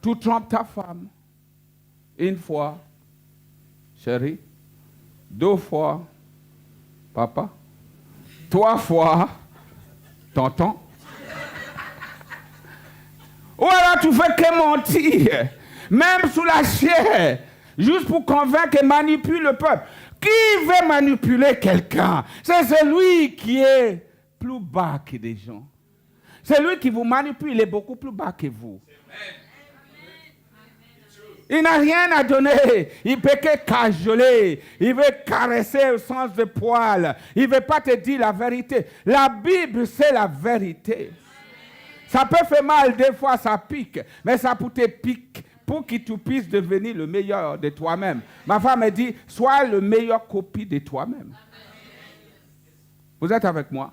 Tu trompes ta femme. Une fois, chérie. 2 fois, papa. 3 fois, tonton. Ou alors tu fais que mentir, même sous la chair, juste pour convaincre et manipuler le peuple. Qui veut manipuler quelqu'un? C'est celui qui est plus bas que des gens. C'est lui qui vous manipule, il est beaucoup plus bas que vous. Il n'a rien à donner. Il peut que cajoler. Il veut caresser au sens de poil. Il ne veut pas te dire la vérité. La Bible, c'est la vérité. Ça peut faire mal, des fois ça pique, mais ça peut te piquer pour que tu puisses devenir le meilleur de toi-même. Ma femme me dit, sois le meilleur copie de toi-même. Vous êtes avec moi?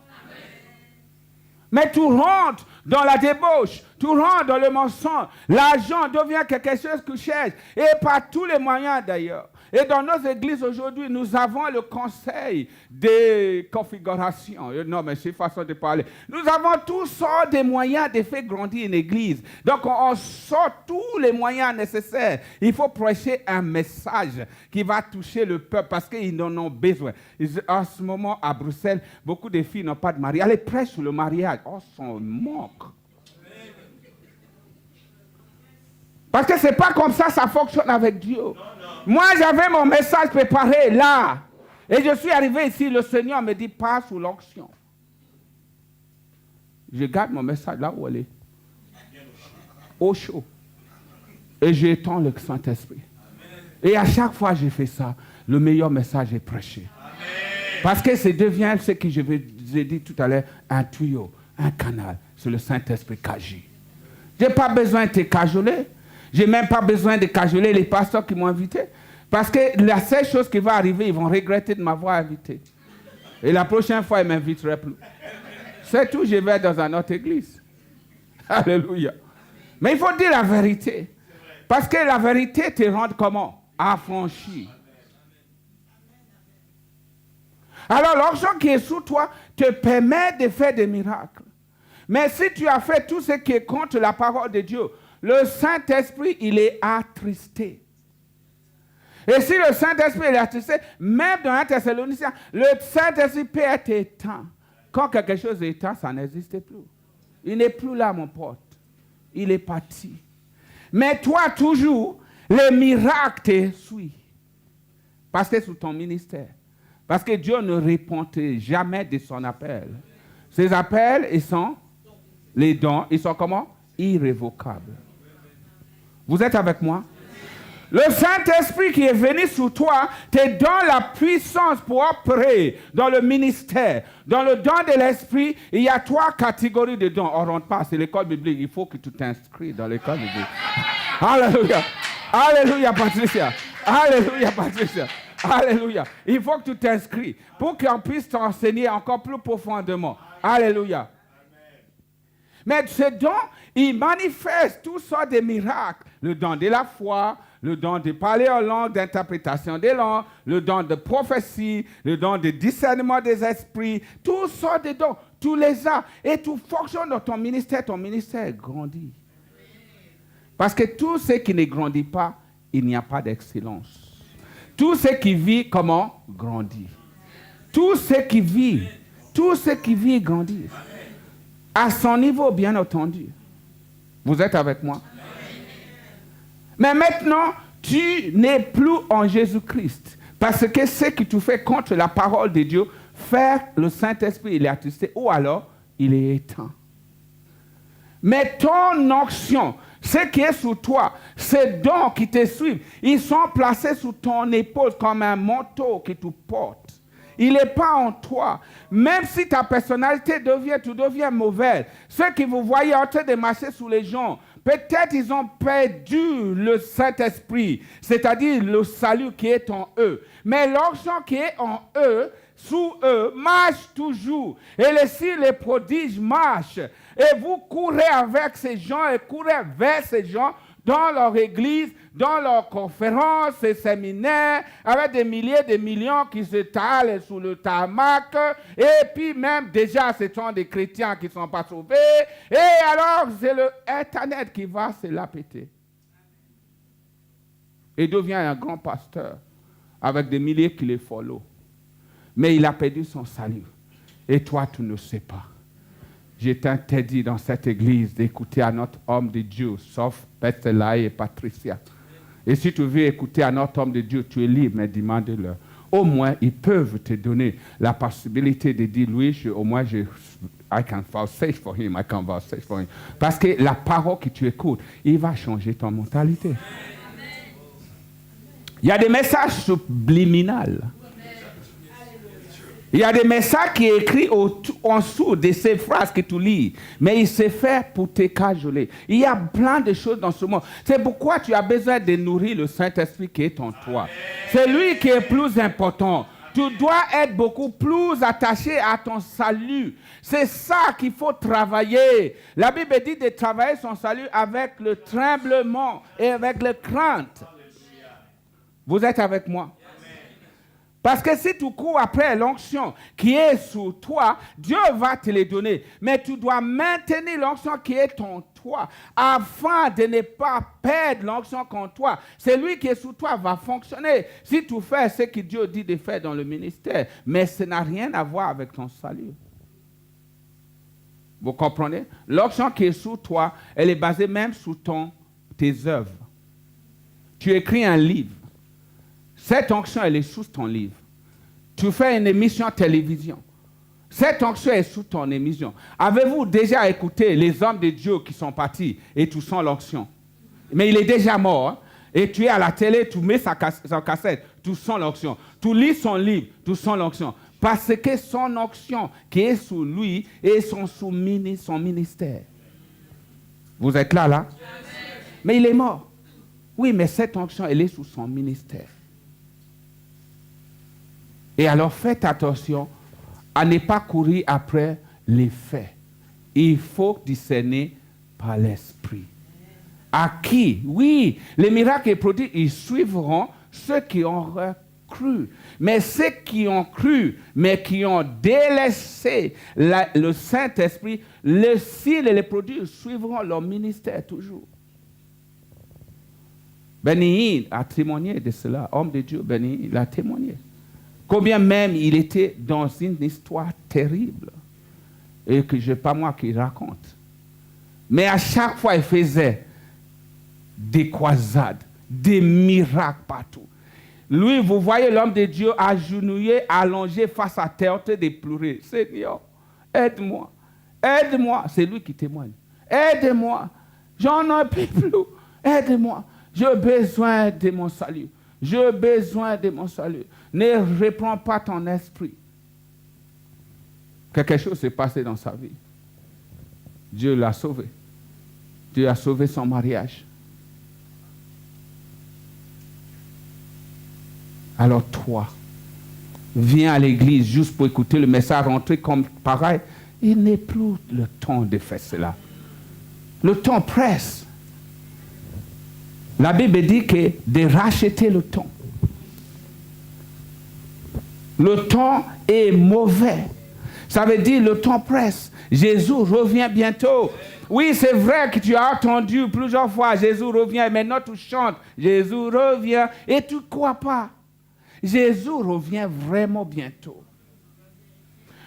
Mais tu rentres dans la débauche, tu rentres dans le mensonge. L'argent devient quelque chose que tu cherches, et par tous les moyens d'ailleurs. Et dans nos églises aujourd'hui, nous avons le conseil de configuration. Non, mais c'est une façon de parler. Nous avons toutes sortes de moyens de faire grandir une église. Donc, on sort tous les moyens nécessaires. Il faut prêcher un message qui va toucher le peuple parce qu'ils en ont besoin. En ce moment, à Bruxelles, beaucoup de filles n'ont pas de mari. Allez, prêche sur le mariage. Oh, son manque. Parce que ce n'est pas comme ça fonctionne avec Dieu. Moi, j'avais mon message préparé là. Et je suis arrivé ici, le Seigneur me dit, pas sous l'onction. Je garde mon message là où elle est. Au chaud. Et j'étends le Saint-Esprit. Et à chaque fois que j'ai fait ça, le meilleur message est prêché. Parce que ça devient ce que je vous ai dit tout à l'heure, un tuyau, un canal. C'est le Saint-Esprit qui agit. Je n'ai pas besoin de te cajoler. Je n'ai même pas besoin de cajoler les pasteurs qui m'ont invité. Parce que la seule chose qui va arriver, ils vont regretter de m'avoir invité. Et la prochaine fois, ils ne m'inviteraient plus. C'est tout, je vais dans une autre église. Alléluia. Mais il faut dire la vérité. Parce que la vérité te rend comment? Affranchi. Alors, l'argent qui est sous toi te permet de faire des miracles. Mais si tu as fait tout ce qui est contre la parole de Dieu, le Saint-Esprit, il est attristé. Et si le Saint-Esprit est attristé, même dans un Thessaloniciens, le Saint-Esprit peut être éteint. Quand quelque chose est éteint, ça n'existe plus. Il n'est plus là, mon pote. Il est parti. Mais toi, toujours, les miracles te suivent. Parce que c'est sous ton ministère. Parce que Dieu ne répondait jamais de son appel. Ses appels, ils sont, les dons, ils sont comment? Irrévocables. Vous êtes avec moi? Le Saint-Esprit qui est venu sur toi te donne la puissance pour opérer dans le ministère. Dans le don de l'Esprit, il y a 3 catégories de dons. On ne rentre pas, c'est l'école biblique. Il faut que tu t'inscris dans l'école biblique. Alléluia. Alléluia, Patricia. Alléluia, Patricia. Alléluia. Il faut que tu t'inscris pour qu'on puisse t'enseigner encore plus profondément. Alléluia. Mais ce don, il manifeste toutes sortes de miracles. Le don de la foi, le don de parler en langue, d'interprétation des langues, le don de prophétie, le don de discernement des esprits, toutes sortes de dons. Tu les as et tu fonctionnes dans ton ministère grandit. Parce que tout ce qui ne grandit pas, il n'y a pas d'excellence. Tout ce qui vit, comment? Grandit. Tout ce qui vit grandit. À son niveau, bien entendu. Vous êtes avec moi? Mais maintenant, tu n'es plus en Jésus-Christ. Parce que ce que tu fais contre la parole de Dieu, faire le Saint-Esprit, il est attristé, ou alors, il est éteint. Mais ton onction, ce qui est sous toi, ces dons qui te suivent, ils sont placés sous ton épaule comme un manteau que tu portes. Il n'est pas en toi. Même si ta personnalité tu deviens mauvaise, ceux qui vous voyez en train de marcher sous les gens, peut-être ils ont perdu le Saint-Esprit, c'est-à-dire le salut qui est en eux. Mais l'argent qui est en eux, sous eux, marche toujours. Et les prodiges marchent. Et vous courez avec ces gens et courez vers ces gens dans leur église, dans leurs conférences et séminaires, avec des milliers, des millions qui se talent sous le tarmac. Et puis même déjà, ce sont des chrétiens qui ne sont pas sauvés. Et alors, c'est le Internet qui va se la péter. et devient un grand pasteur avec des milliers qui le follow. Mais il a perdu son salut. Et toi, tu ne sais pas. Je t'interdis dans cette église d'écouter à notre homme de Dieu, sauf Bethelaï et Patricia. Et si tu veux écouter à notre homme de Dieu, tu es libre, mais demande-leur. Au moins, ils peuvent te donner la possibilité de dire, lui, I can vouchsafe for him, I can vouchsafe for him. Parce que la parole que tu écoutes, il va changer ton mentalité. Il y a des messages subliminaux. Il y a des messages qui sont écrits en dessous de ces phrases que tu lis, mais il se fait pour te cajoler. Il y a plein de choses dans ce monde. C'est pourquoi tu as besoin de nourrir le Saint-Esprit qui est en toi. C'est lui qui est plus important. Tu dois être beaucoup plus attaché à ton salut. C'est ça qu'il faut travailler. La Bible dit de travailler son salut avec le tremblement et avec la crainte. Vous êtes avec moi? Parce que si tu cours après l'onction qui est sur toi, Dieu va te les donner. Mais tu dois maintenir l'onction qui est en toi afin de ne pas perdre l'onction qu'en toi. Celui qui est sous toi va fonctionner si tu fais ce que Dieu dit de faire dans le ministère. Mais ça n'a rien à voir avec ton salut. Vous comprenez? L'onction qui est sous toi, elle est basée même sur tes œuvres. Tu écris un livre. Cette onction, elle est sous ton livre. Tu fais une émission télévision. Cette onction est sous ton émission. Avez-vous déjà écouté les hommes de Dieu qui sont partis et tu sens l'onction? Mais il est déjà mort. Hein? Et tu es à la télé, tu mets sa cassette, tu sens l'onction. Tu lis son livre, tu sens l'onction. Parce que son onction qui est sous lui est son ministère. Vous êtes là? Mais il est mort. Oui, mais cette onction, elle est sous son ministère. Et alors, faites attention à ne pas courir après les faits. Il faut discerner par l'esprit. À qui? Oui, les miracles produits, ils suivront ceux qui ont cru. Mais ceux qui ont cru, mais qui ont délaissé le Saint-Esprit, le signe et les produits suivront leur ministère toujours. Béni a témoigné de cela. Homme de Dieu, Béni, il a témoigné. Combien même il était dans une histoire terrible et que je pas moi qui raconte. Mais à chaque fois, il faisait des croisades, des miracles partout. Lui, vous voyez l'homme de Dieu agenouillé, allongé face à terre, en train de pleurer. Seigneur, aide-moi, aide-moi. C'est lui qui témoigne. Aide-moi, j'en ai plus. Aide-moi, j'ai besoin de mon salut. J'ai besoin de mon salut. Ne reprends pas ton esprit. Quelque chose s'est passé dans sa vie. Dieu l'a sauvé. Dieu a sauvé son mariage. Alors toi, viens à l'église juste pour écouter le message, rentrer comme pareil. Il n'est plus le temps de faire cela. Le temps presse. La Bible dit que de racheter le temps. Le temps est mauvais. Ça veut dire le temps presse. Jésus revient bientôt. Oui, c'est vrai que tu as entendu plusieurs fois, Jésus revient. Maintenant tu chantes, Jésus revient. Et tu ne crois pas. Jésus revient vraiment bientôt.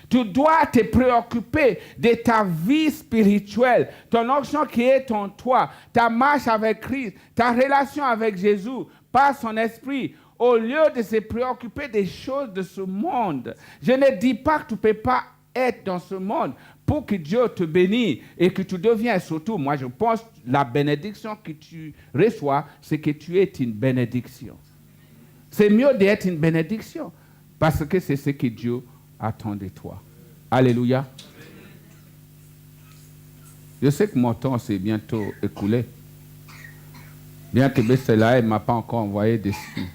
Tu dois te préoccuper de ta vie spirituelle, ton onction qui est en toi, ta marche avec Christ, ta relation avec Jésus, par son esprit, au lieu de se préoccuper des choses de ce monde. Je ne dis pas que tu ne peux pas être dans ce monde pour que Dieu te bénisse et que tu deviens surtout, moi je pense, la bénédiction que tu reçois, c'est que tu es une bénédiction. C'est mieux d'être une bénédiction parce que c'est ce que Dieu attend de toi. Alléluia. Je sais que mon temps s'est bientôt écoulé. Bien que Bethelaï ne m'a pas encore envoyé des signes.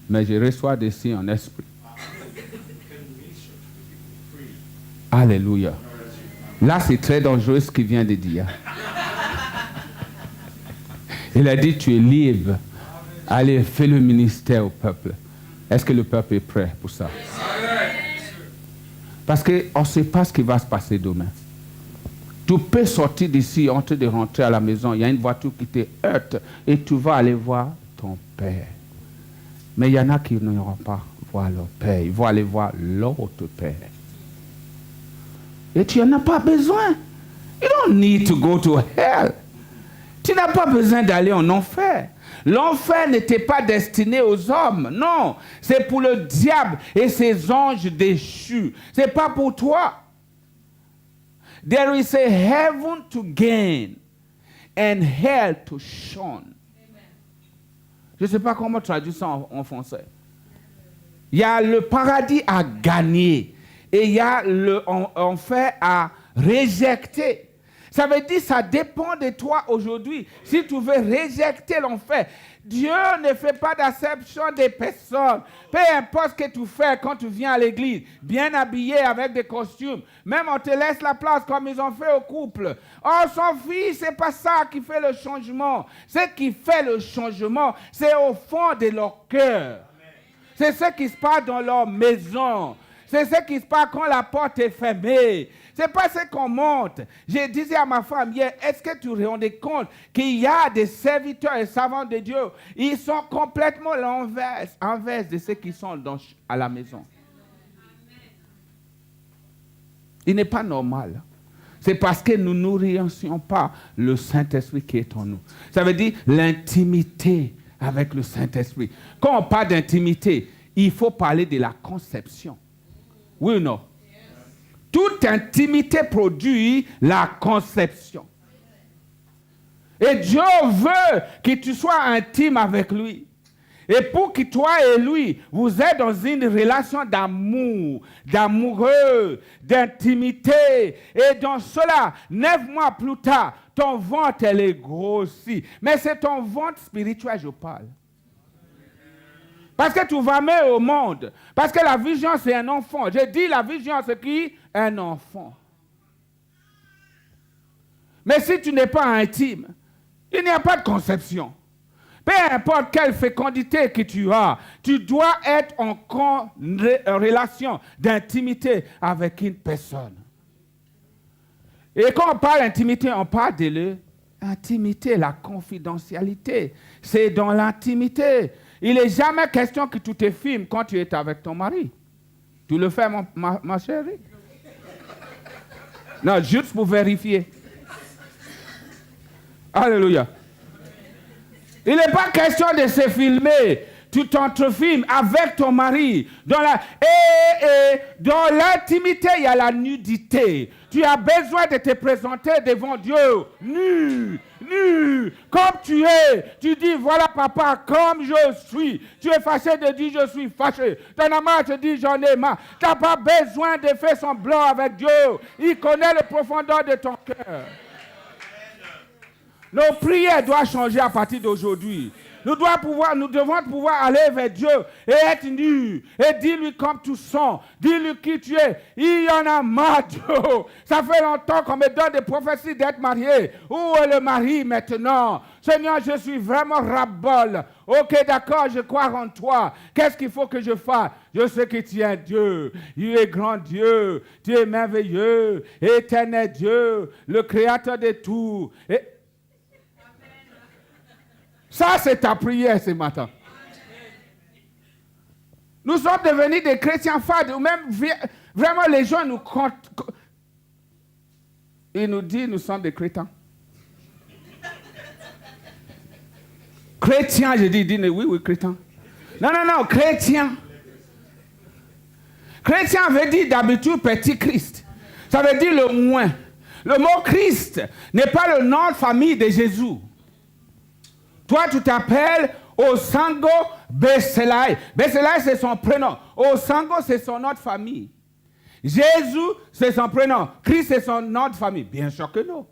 Mais je reçois des signes en esprit. Alléluia. Là, c'est très dangereux ce qu'il vient de dire. Il a dit, tu es libre. Allez, fais le ministère au peuple. Est-ce que le peuple est prêt pour ça? Parce qu'on ne sait pas ce qui va se passer demain. Tu peux sortir d'ici en train de rentrer à la maison. Il y a une voiture qui te heurte et tu vas aller voir ton Père. Mais il y en a qui n'iront pas voir leur Père. Ils vont aller voir l'autre Père. Et tu n'en as pas besoin. You don't need to go to hell. Tu n'as pas besoin d'aller en enfer. L'enfer n'était pas destiné aux hommes. Non, c'est pour le diable et ses anges déchus. Ce n'est pas pour toi. There is a heaven to gain and hell to shun. Je ne sais pas comment traduire ça en français. Il y a le paradis à gagner et il y a l'enfer à réjecter. Ça veut dire que ça dépend de toi aujourd'hui. Si tu veux réjecter l'enfer, Dieu ne fait pas d'acception des personnes. Peu importe ce que tu fais quand tu viens à l'église, bien habillé avec des costumes, même on te laisse la place comme ils ont fait au couple. On s'en fiche, c'est pas ça qui fait le changement. Ce qui fait le changement, c'est au fond de leur cœur. C'est ce qui se passe dans leur maison. C'est ce qui se passe quand la porte est fermée. C'est pas ce qu'on monte. Je disais à ma femme hier, est-ce que tu te rends compte qu'il y a des serviteurs et servants de Dieu, ils sont complètement l'inverse de ceux qui sont à la maison. Il n'est pas normal. C'est parce que nous ne nourrissions pas le Saint-Esprit qui est en nous. Ça veut dire l'intimité avec le Saint-Esprit. Quand on parle d'intimité, il faut parler de la conception. Oui ou non? Toute intimité produit la conception. Et Dieu veut que tu sois intime avec lui. Et pour que toi et lui, vous êtes dans une relation d'amour, d'amoureux, d'intimité. Et dans cela, 9 mois plus tard, ton ventre, elle est grossi. Mais c'est ton ventre spirituel, je parle. Parce que tu vas mettre au monde. Parce que la vision, c'est un enfant. J'ai dit la vision, c'est qui? Un enfant. Mais si tu n'es pas intime, il n'y a pas de conception. Peu importe quelle fécondité que tu as, tu dois être en relation d'intimité avec une personne. Et quand on parle d'intimité, on parle de l'intimité, la confidentialité. C'est dans l'intimité. Il n'est jamais question que tu te filmes quand tu es avec ton mari. Tu le fais, ma chérie? Non, juste pour vérifier. Alléluia. Il n'est pas question de se filmer. Tu t'entrefilmes avec ton mari. Dans l'intimité, il y a la nudité. Tu as besoin de te présenter devant Dieu nu. Comme tu es. Tu dis, voilà papa, comme je suis. Tu es fâché de dire, je suis fâché. Ton amant te dit, j'en ai marre. Tu n'as pas besoin de faire semblant avec Dieu. Il connaît les profondeurs de ton cœur. Nos prières doivent changer à partir d'aujourd'hui. Nous devons pouvoir aller vers Dieu et être nus. Et dis-lui comme tu sens. Dis-lui qui tu es. Il y en a marre, Dieu. Ça fait longtemps qu'on me donne des prophéties d'être marié. Où est le mari maintenant? Seigneur, je suis vraiment ras-bol. Ok, d'accord, je crois en toi. Qu'est-ce qu'il faut que je fasse? Je sais que tu es Dieu. Tu es grand Dieu. Tu es merveilleux. Éternel Dieu. Le créateur de tout. Ça, c'est ta prière ce matin. Nous sommes devenus des chrétiens fades. Ou même, vraiment, les gens nous comptent. Ils nous disent, nous sommes des chrétiens. Chrétien, je dis oui, chrétien. Non, chrétien. Chrétien veut dire d'habitude petit Christ. Ça veut dire le moins. Le mot Christ n'est pas le nom de famille de Jésus. Toi, tu t'appelles Osango Beselai. Beselai, c'est son prénom. Osango, c'est son nom de famille. Jésus, c'est son prénom. Christ, c'est son nom de famille. Bien sûr que non.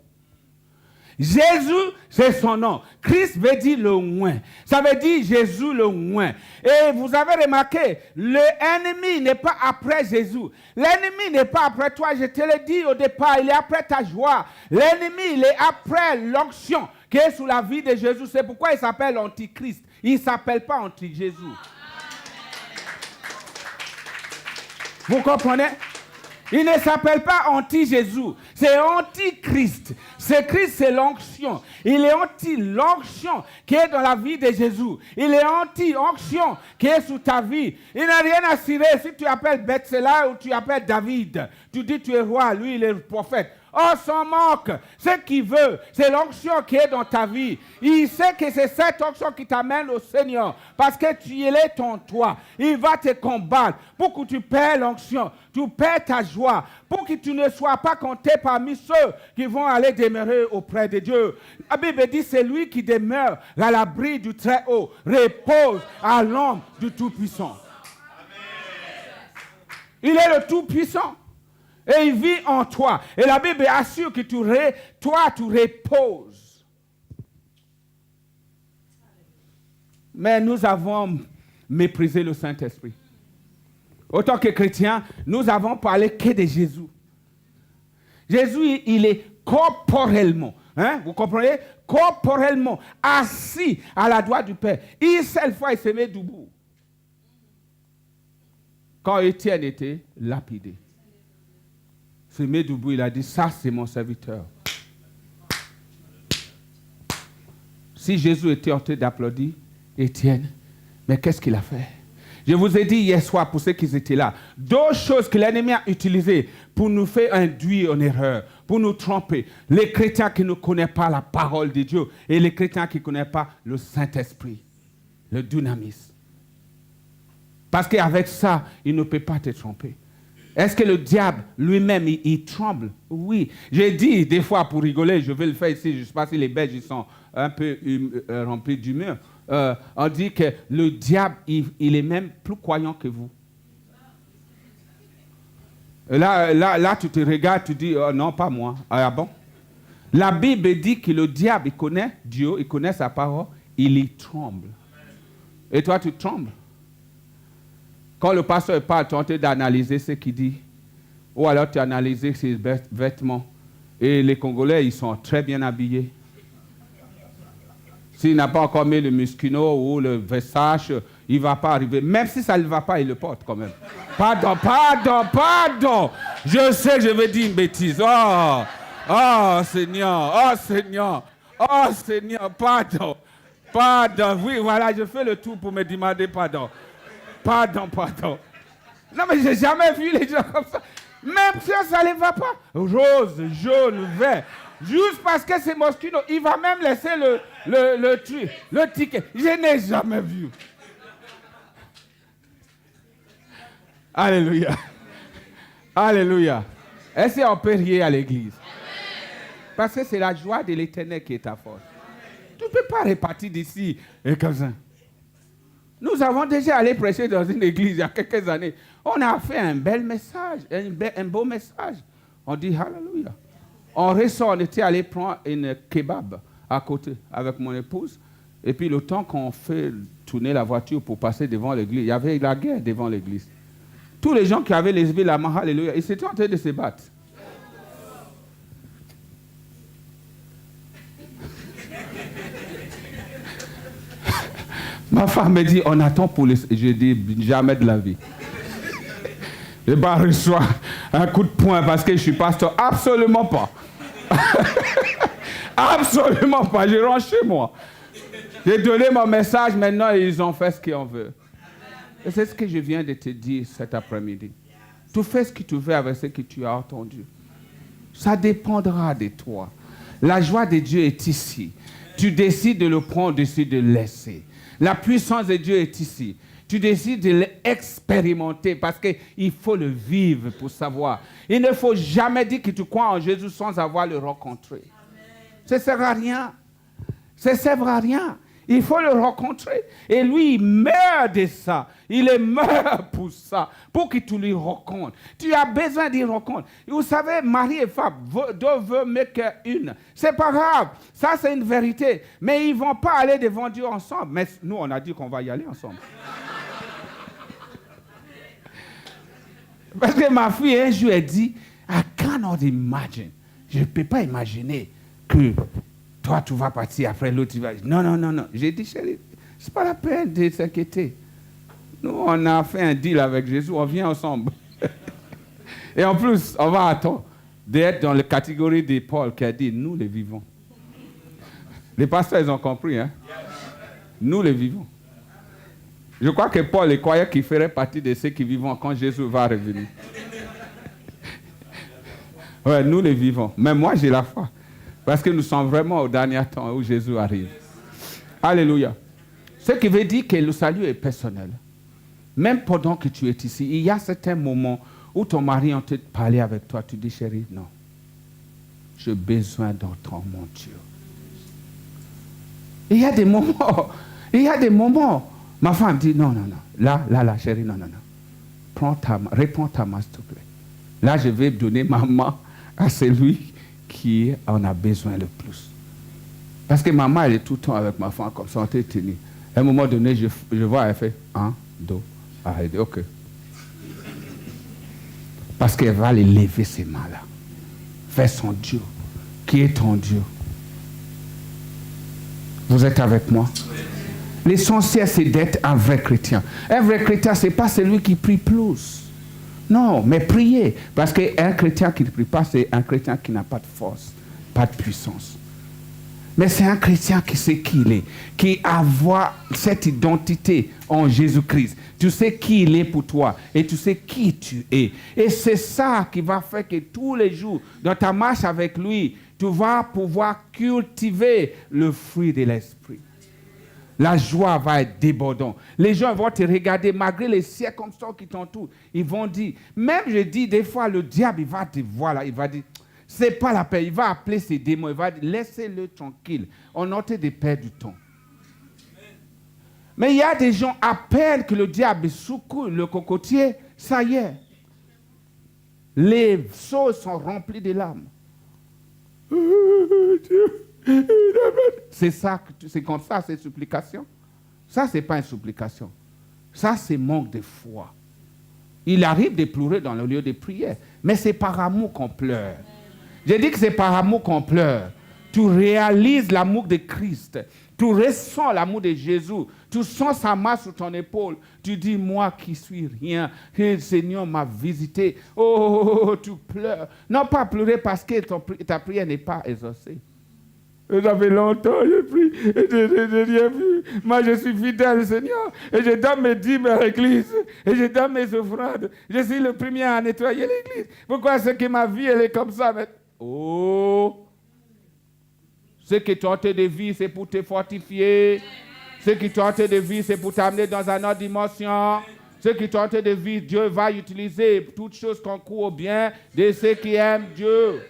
Jésus, c'est son nom. Christ veut dire le moins. Ça veut dire Jésus le moins. Et vous avez remarqué, l'ennemi n'est pas après Jésus. L'ennemi n'est pas après toi. Je te l'ai dit au départ, il est après ta joie. L'ennemi, il est après l'onction qui est sous la vie de Jésus. C'est pourquoi il s'appelle Antichrist. Il ne s'appelle pas Anti-Jésus. Vous comprenez? Il ne s'appelle pas anti-Jésus, c'est anti-Christ. C'est Christ, c'est l'onction. Il est anti-l'onction qui est dans la vie de Jésus. Il est anti-onction qui est sous ta vie. Il n'a rien à cirer si tu appelles Bethsela ou tu appelles David. Tu dis tu es roi, lui il est prophète. On s'en moque. Ce qu'il veut, c'est l'onction qui est dans ta vie. Il sait que c'est cette onction qui t'amène au Seigneur. Parce que tu es ton toi. Il va te combattre pour que tu perds l'onction. Tu perds ta joie. Pour que tu ne sois pas compté parmi ceux qui vont aller demeurer auprès de Dieu. La Bible dit c'est lui qui demeure à l'abri du Très-Haut. Repose à l'ombre du Tout-Puissant. Il est le Tout-Puissant. Et il vit en toi. Et la Bible assure que toi, tu reposes. Mais nous avons méprisé le Saint-Esprit. Autant que chrétiens, nous avons parlé que de Jésus. Jésus, il est corporellement, vous comprenez? Corporellement assis à la droite du Père. Une seule fois, il se met debout. Quand Étienne était lapidé. Il se met debout, il a dit, ça c'est mon serviteur. Si Jésus était en train d'applaudir Étienne, mais qu'est-ce qu'il a fait? Je vous ai dit hier soir, pour ceux qui étaient là, deux choses que l'ennemi a utilisées pour nous faire induire en erreur, pour nous tromper. Les chrétiens qui ne connaissent pas la parole de Dieu et les chrétiens qui ne connaissent pas le Saint-Esprit, le dynamisme. Parce qu'avec ça, il ne peut pas te tromper. Est-ce que le diable lui-même, il tremble? Oui. J'ai dit des fois pour rigoler, je vais le faire ici, je ne sais pas si les Belges ils sont un peu remplis d'humeur. On dit que le diable, il est même plus croyant que vous. Là, tu te regardes, tu dis, oh, non, pas moi. Ah bon? La Bible dit que le diable, il connaît Dieu, il connaît sa parole, il y tremble. Et toi, tu trembles. Quand le pasteur parle, tu es en train d'analyser ce qu'il dit. Ou alors tu analyses ses vêtements. Et les Congolais, ils sont très bien habillés. S'il n'a pas encore mis le Moschino ou le Versace, il ne va pas arriver. Même si ça ne va pas, il le porte quand même. Pardon. Je sais que je vais dire une bêtise. Oh, Seigneur, pardon. Oui, voilà, je fais le tout pour me demander pardon. Pardon. Non, mais j'ai jamais vu les gens comme ça. Même si ça ne va pas. Rose, jaune, vert. Juste parce que c'est Moschino, il va même laisser le ticket. Je n'ai jamais vu. Alléluia. Est-ce qu'on peut rier à l'église? Parce que c'est la joie de l'Éternel qui est ta force. Tu ne peux pas repartir d'ici et comme ça. Nous avons déjà allé prêcher dans une église il y a quelques années. On a fait un bel message, un beau message. On dit Alléluia. On ressort, on était allé prendre une kebab à côté avec mon épouse. Et puis le temps qu'on fait tourner la voiture pour passer devant l'église, il y avait la guerre devant l'église. Tous les gens qui avaient levé la main, Alléluia, ils étaient en train de se battre. Ma femme me dit, on attend pour les... Je dis, jamais de la vie. Et ben, reçois un coup de poing parce que je suis pasteur. Absolument pas. Absolument pas. Je rentre chez moi. J'ai donné mon message, maintenant ils ont fait ce qu'ils veulent. Et c'est ce que je viens de te dire cet après-midi. Tu fais ce que tu veux avec ce que tu as entendu. Ça dépendra de toi. La joie de Dieu est ici. Tu décides de le prendre, tu décides de le laisser. La puissance de Dieu est ici. Tu décides de l'expérimenter parce qu'il faut le vivre pour savoir. Il ne faut jamais dire que tu crois en Jésus sans avoir le rencontré. Ça ne sert à rien. Ça ne sert à rien. Il faut le rencontrer. Et lui, il meurt de ça. Il est mort pour ça, pour que tu lui rencontres. Tu as besoin d'y rencontrer. Vous savez, mari et femme, deux veulent mettre une. C'est pas grave. Ça, c'est une vérité. Mais ils ne vont pas aller devant Dieu ensemble. Mais nous, on a dit qu'on va y aller ensemble. Parce que ma fille, un jour, elle dit, I cannot imagine. Je ne peux pas imaginer que toi, tu vas partir, après l'autre, tu vas... Non. J'ai dit, chérie, ce n'est pas la peine de s'inquiéter. Nous, on a fait un deal avec Jésus, on vient ensemble. Et en plus, on va attendre d'être dans la catégorie des Paul qui a dit, nous les vivons. Les pasteurs, ils ont compris, hein? Nous les vivons. Je crois que Paul il croyait qu'il ferait partie de ceux qui vivent quand Jésus va revenir. Ouais, nous les vivons. Mais moi, j'ai la foi. Parce que nous sommes vraiment au dernier temps où Jésus arrive. Alléluia. Ce qui veut dire que le salut est personnel. Même pendant que tu es ici, il y a certains moments où ton mari a envie de parler avec toi. Tu dis, chérie, non. J'ai besoin d'entendre mon Dieu. Il y a des moments, ma femme dit, non. Là, chérie, non. Réponds ta main, s'il te plaît. Là, je vais donner ma main à celui qui en a besoin le plus. Parce que maman, elle est tout le temps avec ma femme, comme ça, on t'est tenu. À un moment donné, je vois, elle fait 1, 2, elle dit, ok. Parce qu'elle va les lever, ces mains-là. Vers son Dieu, qui est ton Dieu. Vous êtes avec moi? L'essentiel, c'est d'être un vrai chrétien. Un vrai chrétien, ce n'est pas celui qui prie plus. Non, mais prier. Parce qu'un chrétien qui ne prie pas, c'est un chrétien qui n'a pas de force, pas de puissance. Mais c'est un chrétien qui sait qui il est, qui a cette identité en Jésus-Christ. Tu sais qui il est pour toi et tu sais qui tu es. Et c'est ça qui va faire que tous les jours, dans ta marche avec lui, tu vas pouvoir cultiver le fruit de l'esprit. La joie va être débordante. Les gens vont te regarder malgré les circonstances qui t'entourent. Ils vont dire, même je dis des fois, le diable, il va te voir là, il va dire, c'est pas la peine. Il va appeler ses démons, il va dire, laissez-le tranquille. On a de perdre du temps. Mais il y a des gens, à peine que le diable secoue le cocotier, ça y est. Les seaux sont remplis de larmes. C'est ça, c'est comme ça, c'est supplication. Ça, c'est pas une supplication. Ça, c'est manque de foi. Il arrive de pleurer dans le lieu de prière, mais c'est par amour qu'on pleure. J'ai dit que c'est par amour qu'on pleure. Tu réalises l'amour de Christ. Tu ressens l'amour de Jésus. Tu sens sa main sur ton épaule. Tu dis, moi qui suis rien, le Seigneur m'a visité. Oh, tu pleures. Non pas pleurer parce que ta prière n'est pas exaucée. Ça fait longtemps, je prie, et je n'ai rien vu. Moi, je suis fidèle, Seigneur, et je donne mes dîmes à l'église, et je donne mes offrandes. Je suis le premier à nettoyer l'église. Pourquoi est-ce que ma vie, elle est comme ça? Mais... Oh! Ce que tu as de vie, c'est pour te fortifier. Ce que tu as de vie, c'est pour t'amener dans une autre dimension. Ce que tu as de vie, Dieu va utiliser toutes choses concourent au bien de ceux qui aiment Dieu.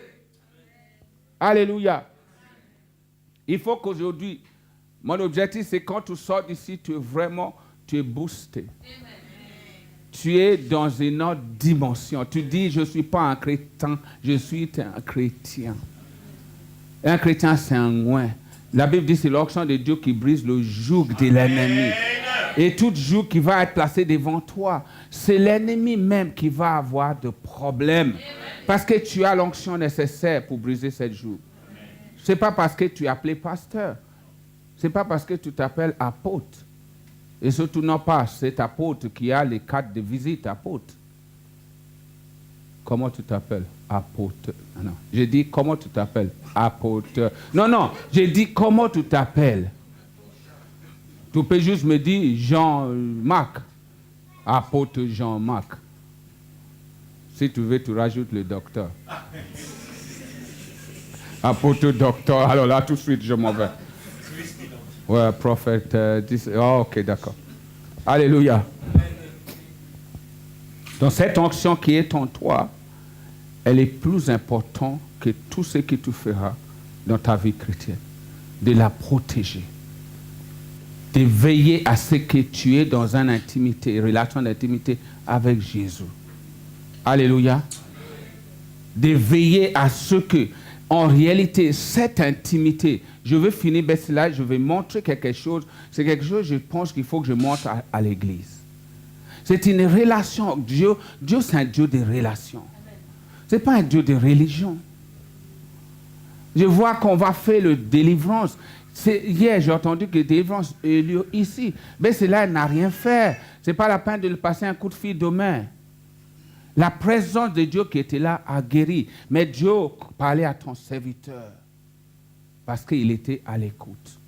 Alléluia. Il faut qu'aujourd'hui, mon objectif, c'est quand tu sors d'ici, tu es boosté. Tu es dans une autre dimension. Tu dis, je ne suis pas un chrétien, je suis un chrétien. Un chrétien, c'est un oint. La Bible dit, c'est l'onction de Dieu qui brise le joug de l'ennemi. Et tout joug qui va être placé devant toi, c'est l'ennemi même qui va avoir de problèmes. Parce que tu as l'onction nécessaire pour briser cette joug. Ce n'est pas parce que tu es appelé pasteur. Ce n'est pas parce que tu t'appelles apôtre. Et surtout non pas cet apôtre qui a les cartes de visite apôtre. Comment tu t'appelles? Apôtre. Non. J'ai dit comment tu t'appelles? Apôtre. Non. J'ai dit comment tu t'appelles. Tu peux juste me dire Jean-Marc. Apôtre Jean-Marc. Si tu veux, tu rajoutes le docteur. Apôtre docteur. Alors là, tout de suite, je m'en vais. Ouais, prophète. Ok, d'accord. Alléluia. Donc cette onction qui est en toi, elle est plus importante que tout ce que tu feras dans ta vie chrétienne. De la protéger. De veiller à ce que tu es dans une intimité, une relation d'intimité avec Jésus. Alléluia. De veiller à ce que, en réalité, cette intimité, je veux finir cela, je vais montrer quelque chose. C'est quelque chose, je pense qu'il faut que je montre à l'église. C'est une relation. Dieu, c'est un Dieu de relation. Ce n'est pas un Dieu de religion. Je vois qu'on va faire le délivrance. Hier, j'ai entendu que la délivrance a lieu ici. Mais cela n'a rien fait. Ce n'est pas la peine de lui passer un coup de fil demain. La présence de Dieu qui était là a guéri. Mais Dieu parlait à ton serviteur parce qu'il était à l'écoute.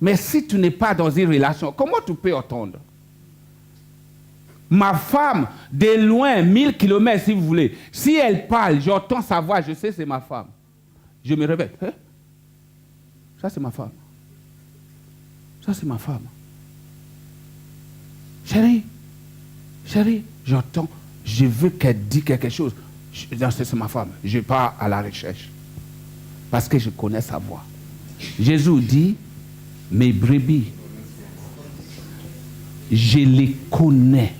Mais si tu n'es pas dans une relation, comment tu peux entendre? Ma femme, de loin, 1000 kilomètres si vous voulez, si elle parle, j'entends sa voix, je sais c'est ma femme. Je me réveille. Hein? Ça c'est ma femme. Ça c'est ma femme. Chérie, j'entends, je veux qu'elle dise quelque chose. C'est ma femme. Je pars à la recherche. Parce que je connais sa voix. Jésus dit, mes brebis, je les connais.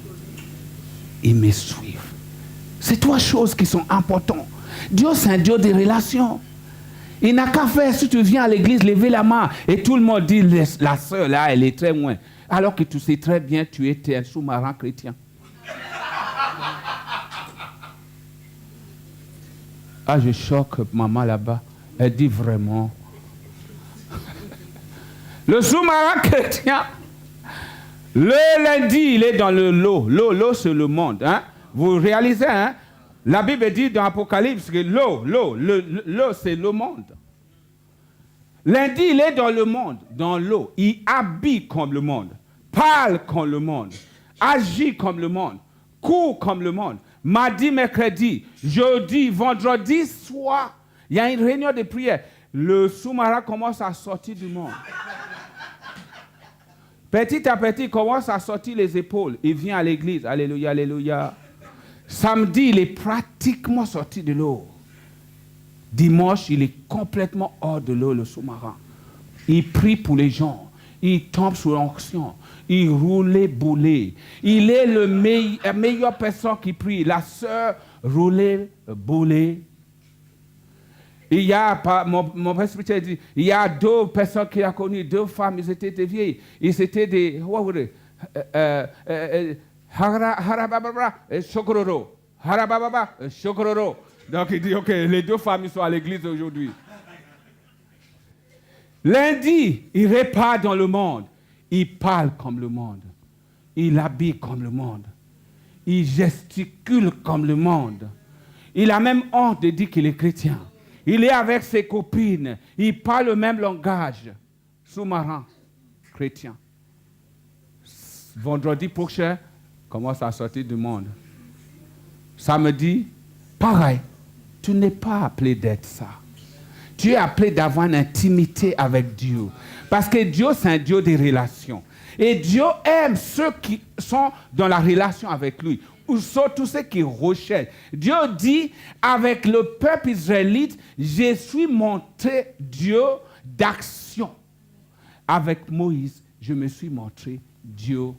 Ils me suivent. C'est trois choses qui sont importantes. Dieu, c'est un Dieu de relations. Il n'a qu'à faire, si tu viens à l'église, lever la main et tout le monde dit, la sœur là, elle est très loin. Alors que tu sais très bien, tu étais un sous-marin chrétien. Ah, je choque maman là-bas. Elle dit vraiment. Le sous-marin chrétien, le lundi, il est dans le lot. L'eau, c'est le monde. Hein? Vous réalisez, hein? La Bible dit dans Apocalypse que l'eau, c'est le monde. Lundi, il est dans le monde, dans l'eau. Il habite comme le monde, parle comme le monde, agit comme le monde, court comme le monde. Mardi, mercredi, jeudi, vendredi soir, il y a une réunion de prière. Le sous-marin commence à sortir du monde. Petit à petit, il commence à sortir les épaules. Il vient à l'église. Alléluia, alléluia. Samedi, il est pratiquement sorti de l'eau. Dimanche, il est complètement hors de l'eau, le sous-marin. Il prie pour les gens. Il tombe sous l'onction. Il roulait boulet. Il est la meilleure personne qui prie. La sœur roulait boulet. Il y a, mon père spirituel dit, il y a deux personnes qu'il a connues, deux femmes, ils étaient des vieilles. Ils étaient des, harabababa, chokororo. Harabababa, chokororo. Donc il dit, ok, les deux femmes sont à l'église aujourd'hui. Lundi, il repart dans le monde. Il parle comme le monde. Il habille comme le monde. Il gesticule comme le monde. Il a même honte de dire qu'il est chrétien. Il est avec ses copines. Il parle le même langage. Sous-marin, chrétien. Vendredi prochain, commence à sortir du monde. Samedi, pareil. Tu n'es pas appelé d'être ça. Tu es appelé d'avoir une intimité avec Dieu. Parce que Dieu, c'est un Dieu des relations. Et Dieu aime ceux qui sont dans la relation avec lui. Ou surtout ceux qui recherchent. Dieu dit, avec le peuple israélite, je suis montré Dieu d'action. Avec Moïse, je me suis montré Dieu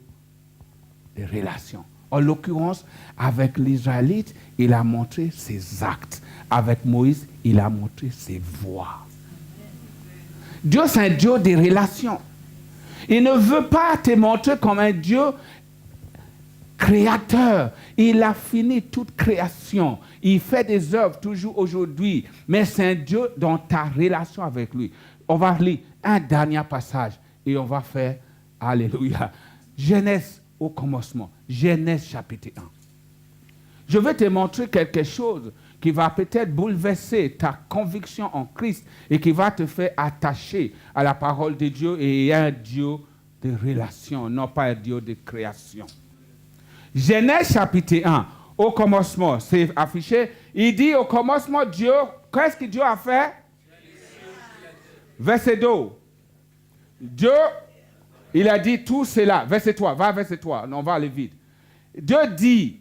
de relations. En l'occurrence, avec l'Israélite, il a montré ses actes. Avec Moïse, il a montré ses voies. Dieu, c'est un Dieu des relations. Il ne veut pas te montrer comme un Dieu créateur. Il a fini toute création. Il fait des œuvres toujours aujourd'hui. Mais c'est un Dieu dans ta relation avec lui. On va lire un dernier passage et on va faire Alléluia. Genèse au commencement. Genèse chapitre 1. Je vais te montrer quelque chose qui va peut-être bouleverser ta conviction en Christ et qui va te faire attacher à la parole de Dieu et à un Dieu de relation, non pas un Dieu de création. Genèse chapitre 1, au commencement, c'est affiché. Il dit au commencement, Dieu, qu'est-ce que Dieu a fait? Verset 2. Dieu, il a dit tout cela. Verset 3, va verset 3, on va aller vite. Dieu dit,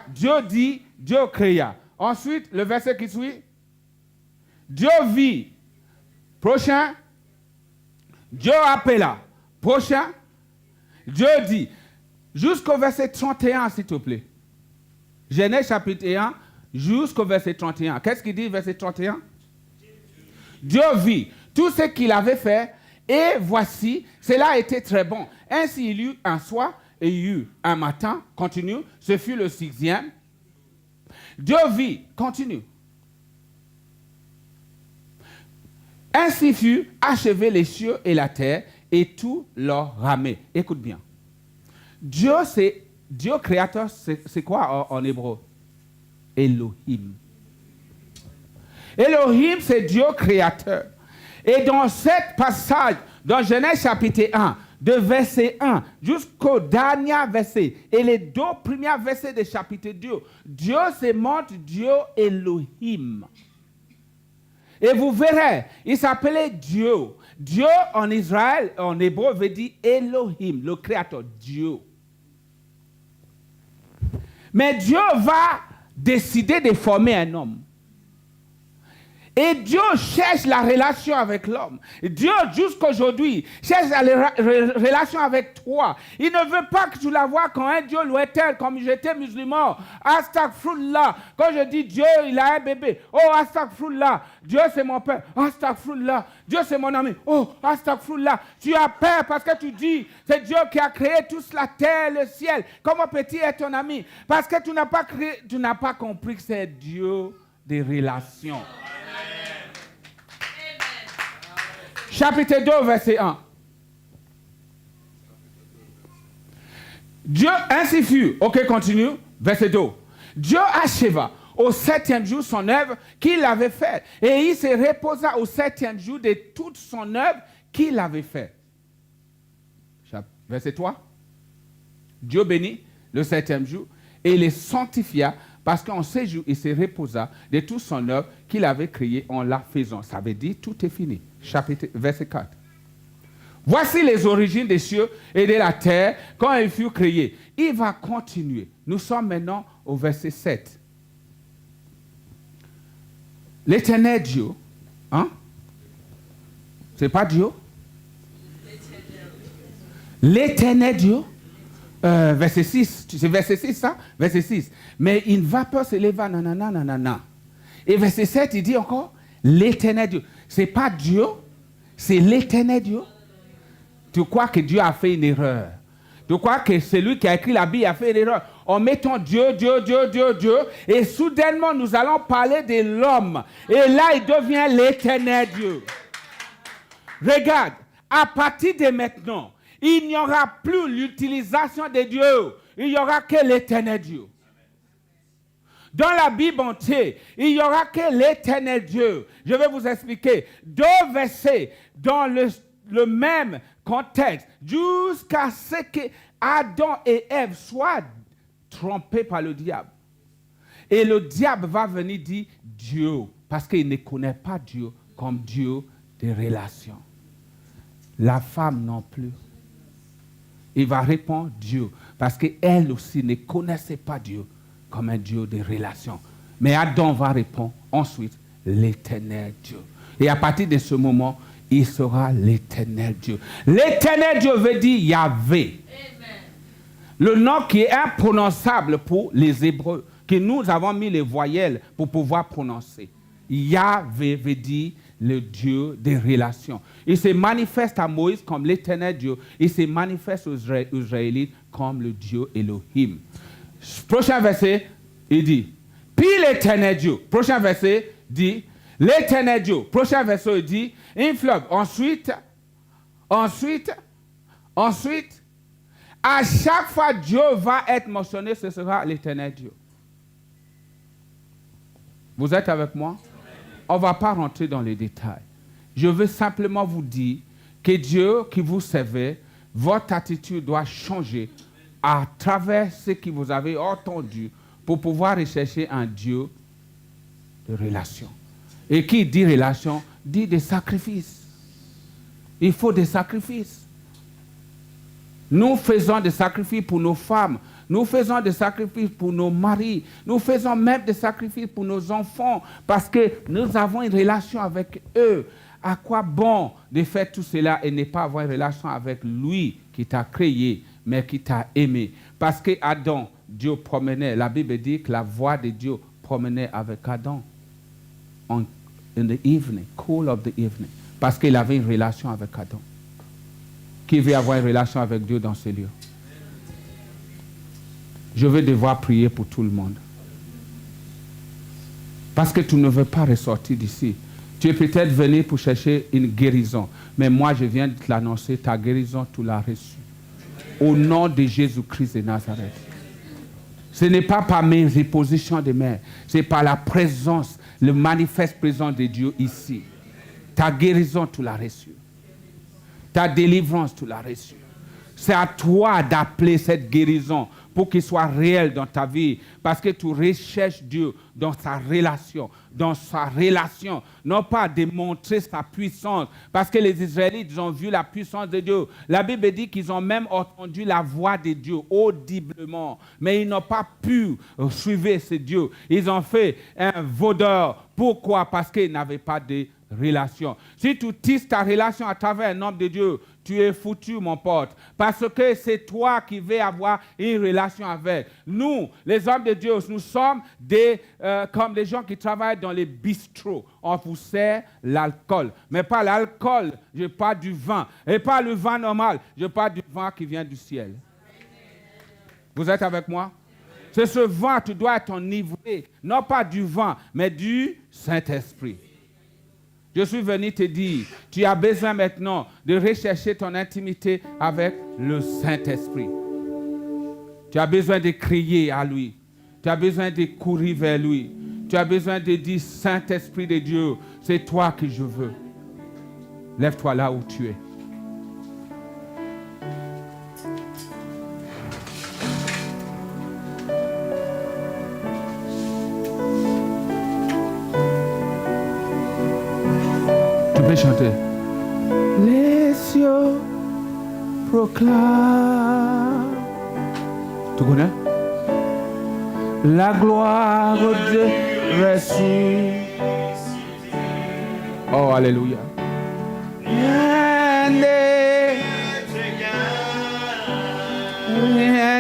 Dieu créa. Ensuite, le verset qui suit, Dieu vit. Prochain, Dieu appela. Prochain, Dieu dit. Jusqu'au verset 31, s'il te plaît. Genèse chapitre 1, jusqu'au verset 31. Qu'est-ce qu'il dit, verset 31? Dieu vit tout ce qu'il avait fait, et voici, cela a été très bon. Ainsi, il y eut un soir, et il y eut un matin, continue, ce fut le 6e. Dieu vit, continue. Ainsi fut achevé les cieux et la terre, et tout leur ramait. Écoute bien. Dieu s'est Dieu créateur, c'est quoi en hébreu? Elohim. Elohim, c'est Dieu créateur. Et dans ce passage, dans Genèse chapitre 1, de verset 1 jusqu'au dernier verset, et les 2 premiers versets du chapitre 2, Dieu se montre Dieu Elohim. Et vous verrez, il s'appelait Dieu. Dieu en Israël, en hébreu, veut dire Elohim, le créateur, Dieu. Mais Dieu va décider de former un homme. Et Dieu cherche la relation avec l'homme. Dieu, jusqu'aujourd'hui, cherche la relation avec toi. Il ne veut pas que tu la vois comme un Dieu lointain, comme j'étais musulman. Astaghfirullah. Quand je dis Dieu, il a un bébé. Oh, astaghfirullah. Dieu, c'est mon père. Astaghfirullah. Dieu, c'est mon ami. Oh, astaghfirullah. Tu as peur parce que tu dis, c'est Dieu qui a créé toute la terre, le ciel. Comment peut-il être ton ami? Parce que tu n'as pas compris que c'est Dieu des relations. Chapitre 2, verset 1. Dieu ainsi fut. Ok, continue. Verset 2. Dieu acheva au 7e jour son œuvre qu'il avait faite. Et il se reposa au 7e jour de toute son œuvre qu'il avait faite. Verset 3. Dieu bénit le 7e jour et le sanctifia parce qu'en 6 jours, il se reposa de toute son œuvre qu'il avait créée en la faisant. Ça veut dire tout est fini. Verset 4. Voici les origines des cieux et de la terre quand ils furent créés. Il va continuer. Nous sommes maintenant au verset 7. L'éternel Dieu, hein? C'est pas Dieu? L'éternel Dieu, verset 6, c'est verset 6 ça? Verset 6. Mais une vapeur s'éleva, nanana, nanana. Et verset 7, il dit encore, l'éternel Dieu. Ce n'est pas Dieu, c'est l'éternel Dieu. Tu crois que Dieu a fait une erreur. Tu crois que celui qui a écrit la Bible a fait une erreur. En mettant Dieu, Dieu, Dieu, Dieu, Dieu. Et soudainement, nous allons parler de l'homme. Et là, il devient l'éternel Dieu. Regarde, à partir de maintenant, il n'y aura plus l'utilisation de Dieu. Il n'y aura que l'éternel Dieu. Dans la Bible entière, il n'y aura que l'éternel Dieu. Je vais vous expliquer 2 versets dans le même contexte jusqu'à ce que Adam et Ève soient trompés par le diable. Et le diable va venir dire Dieu, parce qu'il ne connaît pas Dieu comme Dieu des relations. La femme non plus. Il va répondre Dieu, parce qu'elle aussi ne connaissait pas Dieu comme un Dieu de relations. Mais Adam va répondre ensuite l'éternel Dieu. Et à partir de ce moment, il sera l'éternel Dieu. L'éternel Dieu veut dire Yahvé. Amen. Le nom qui est imprononçable pour les Hébreux, que nous avons mis les voyelles pour pouvoir prononcer. Yahvé veut dire le Dieu des relations. Il se manifeste à Moïse comme l'éternel Dieu. Il se manifeste aux Israélites comme le Dieu Elohim. Prochain verset, il dit, puis l'éternel Dieu. Prochain verset dit, l'éternel Dieu. Prochain verset, il dit, une fleuve. Ensuite, à chaque fois Dieu va être mentionné, ce sera l'éternel Dieu. Vous êtes avec moi? On ne va pas rentrer dans les détails. Je veux simplement vous dire que Dieu qui vous servait, votre attitude doit changer à travers ce que vous avez entendu pour pouvoir rechercher un Dieu de relation. Et qui dit relation, dit des sacrifices. Il faut des sacrifices. Nous faisons des sacrifices pour nos femmes. Nous faisons des sacrifices pour nos maris. Nous faisons même des sacrifices pour nos enfants parce que nous avons une relation avec eux. À quoi bon de faire tout cela et ne pas avoir une relation avec lui qui t'a créé, mais qui t'a aimé? Parce que Adam, Dieu promenait, la Bible dit que la voix de Dieu promenait avec Adam in the evening, cool of the evening, parce qu'il avait une relation avec Adam. Qui veut avoir une relation avec Dieu dans ce lieu? Je vais devoir prier pour tout le monde. Parce que tu ne veux pas ressortir d'ici. Tu es peut-être venu pour chercher une guérison. Mais moi, je viens de te l'annoncer. Ta guérison, tu l'as reçue. Au nom de Jésus-Christ de Nazareth. Ce n'est pas par mes positions de main, c'est par la présence, le manifeste présence de Dieu ici. Ta guérison, tu l'as reçue. Ta délivrance, tu l'as reçue. C'est à toi d'appeler cette guérison pour qu'il soit réel dans ta vie. Parce que tu recherches Dieu dans sa relation. Non pas démontrer sa puissance. Parce que les Israélites, ils ont vu la puissance de Dieu. La Bible dit qu'ils ont même entendu la voix de Dieu audiblement. Mais ils n'ont pas pu suivre ce Dieu. Ils ont fait un vaudeur. Pourquoi? Parce qu'ils n'avaient pas de relation. Si tu tisses ta relation à travers un homme de Dieu, tu es foutu, mon pote. Parce que c'est toi qui veux avoir une relation avec. Nous, les hommes de Dieu, nous sommes comme des gens qui travaillent dans les bistrots. On vous sert l'alcool. Mais pas l'alcool, je parle du vin. Et pas le vin normal, je parle du vin qui vient du ciel. Vous êtes avec moi? C'est ce vin, tu dois être enivré. Non pas du vin, mais du Saint-Esprit. Je suis venu te dire, tu as besoin maintenant de rechercher ton intimité avec le Saint-Esprit. Tu as besoin de crier à lui. Tu as besoin de courir vers lui. Tu as besoin de dire, Saint-Esprit de Dieu, c'est toi que je veux. Lève-toi là où tu es. Tu peux chanter. Les cieux proclament. Tu connais? La gloire de ressuscité. Oh, alléluia. Rien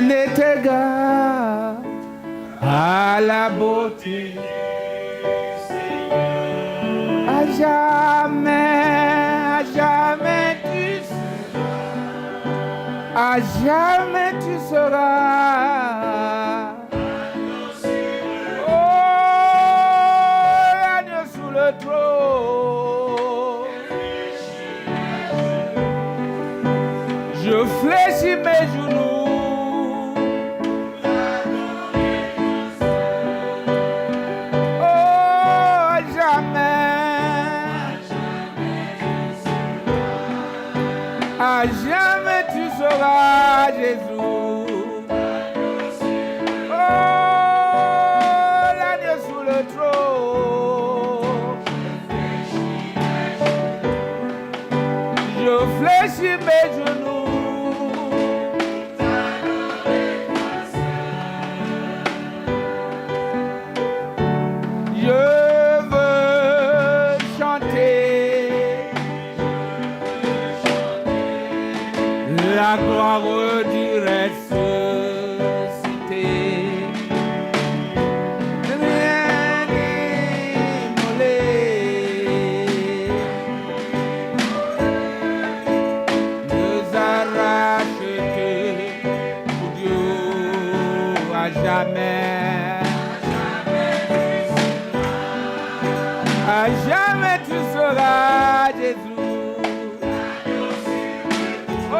n'est égal à la beauté. À jamais tu seras. À jamais tu seras. Oh, l'agneau sous le trône. Je fléchis mes genoux. Oh, à jamais tu seras Jésus. Oh, l'agneau sous le trône. Je fléchis mes genoux. Je veux chanter la gloire du ressuscité. Rien d'immolé. Nous arrache que pour Dieu à jamais. À jamais tu seras Jésus. Oh,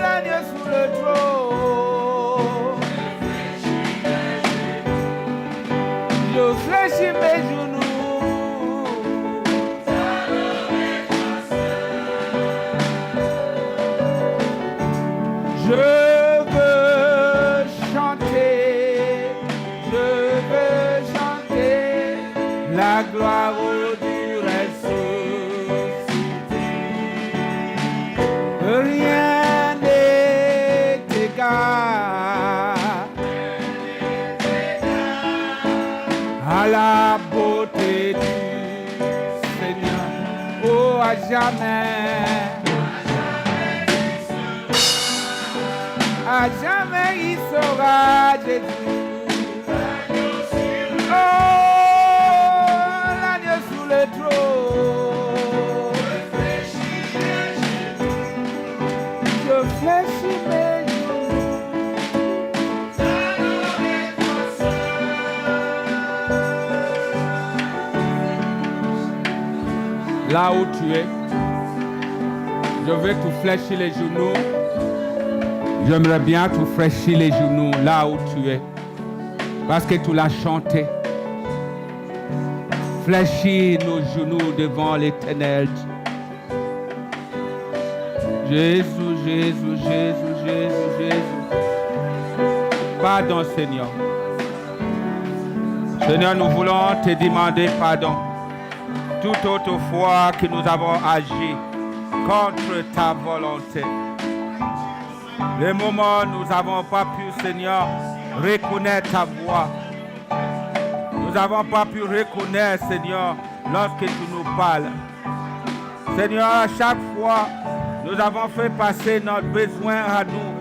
l'agneau sous le trône. Je fléchis mes genoux. Je veux chanter. Je veux chanter la gloire du ressuscité. Rien n'est égal à la beauté du Seigneur. Oh, à jamais. À jamais il sera Jésus. Oh, l'agneau sous le trône. Je fléchis mes genoux. Là où tu es, je vais te fléchir les genoux. J'aimerais bien te fraîchir les genoux là où tu es. Parce que tu l'as chanté. Fléchis nos genoux devant l'Éternel. Jésus, Jésus, Jésus, Jésus, Jésus. Pardon, Seigneur. Seigneur, nous voulons te demander pardon. Toute autre fois que nous avons agi contre ta volonté. Les moments où nous n'avons pas pu, Seigneur, reconnaître ta voix. Nous n'avons pas pu reconnaître, Seigneur, lorsque tu nous parles. Seigneur, à chaque fois, nous avons fait passer notre besoin à nous,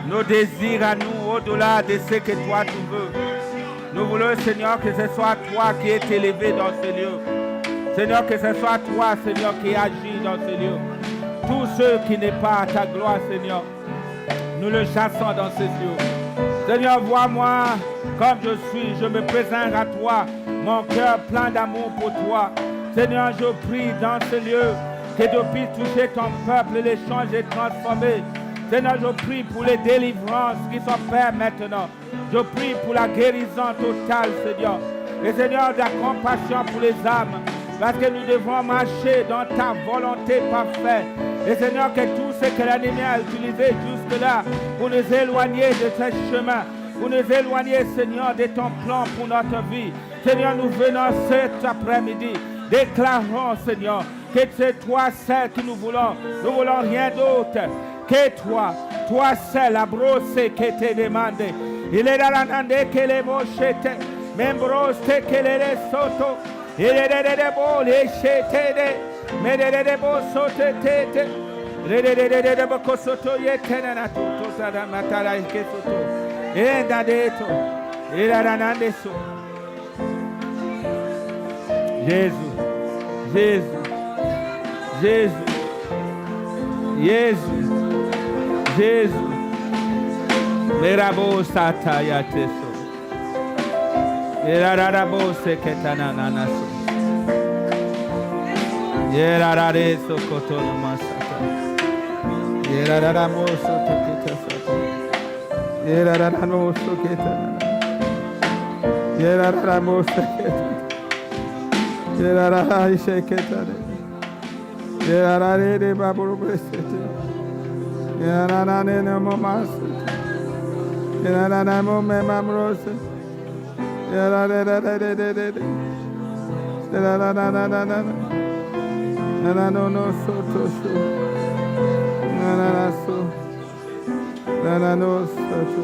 nos désirs à nous, au-delà de ce que toi tu veux. Nous voulons, Seigneur, que ce soit toi qui es élevé dans ce lieu. Seigneur, que ce soit toi, Seigneur, qui agis dans ce lieu. Tous ceux qui n'est pas à ta gloire, Seigneur, nous le chassons dans ces lieux. Seigneur, vois-moi comme je suis. Je me présente à toi, mon cœur plein d'amour pour toi. Seigneur, je prie dans ce lieu que tu puisses toucher ton peuple et les changer et transformer. Seigneur, je prie pour les délivrances qui sont faites maintenant. Je prie pour la guérison totale, Seigneur. Et Seigneur, de la compassion pour les âmes. Parce que nous devons marcher dans ta volonté parfaite. Et Seigneur, que tout ce que l'ennemi a utilisé jusque-là pour nous éloigner de ce chemin, pour nous éloigner, Seigneur, de ton plan pour notre vie. Seigneur, nous venons cet après-midi. Déclarons, Seigneur, que c'est toi seul que nous voulons. Nous voulons rien d'autre que toi. Toi seul, la brosse que te demande. Il est dans la nande que les mochettes, même brosse que les soto. Il est des beaux les chettes, mais des beaux sauter tête. Les beaux soto yetena tout ça dans ma taille que soto. Et d'adeto, il a la nande so. Jésus, Jésus, Jésus, Jésus, Jésus, les rabots satayateso, les rabots seketananaso, les rareso kotonomasata, les rabots soteketaso, les rabots soketana, les rabots seketana. Yerara sheketare. Yerara de baburu besete. Yerara ne momas. Yerara mo memamros. Yerara de. Yerara na. Yerara no so to so. Yerara so. Yerara no so to.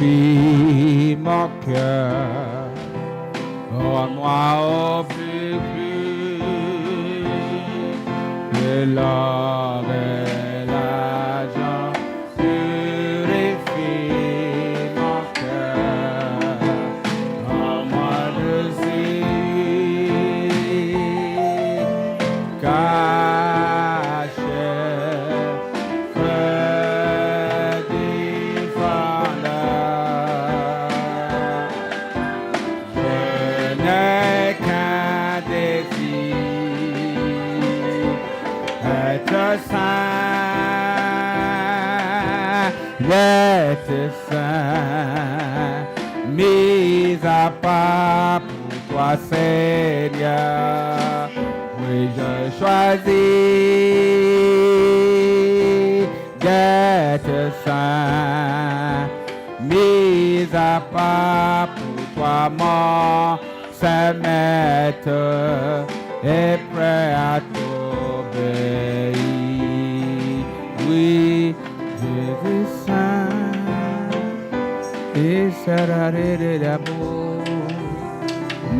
Purifie mon cœur, rends-moi au plus pur que l'or et l'argent. Purifie mon cœur, rends-moi dessus, d'être saint, mis à part pour toi, Seigneur. Oui, je choisis d'être saint, mis à part pour toi, mon Saint Maître. est prêt à t'obéir. Oui, Jésus Saint, et sera d'abord.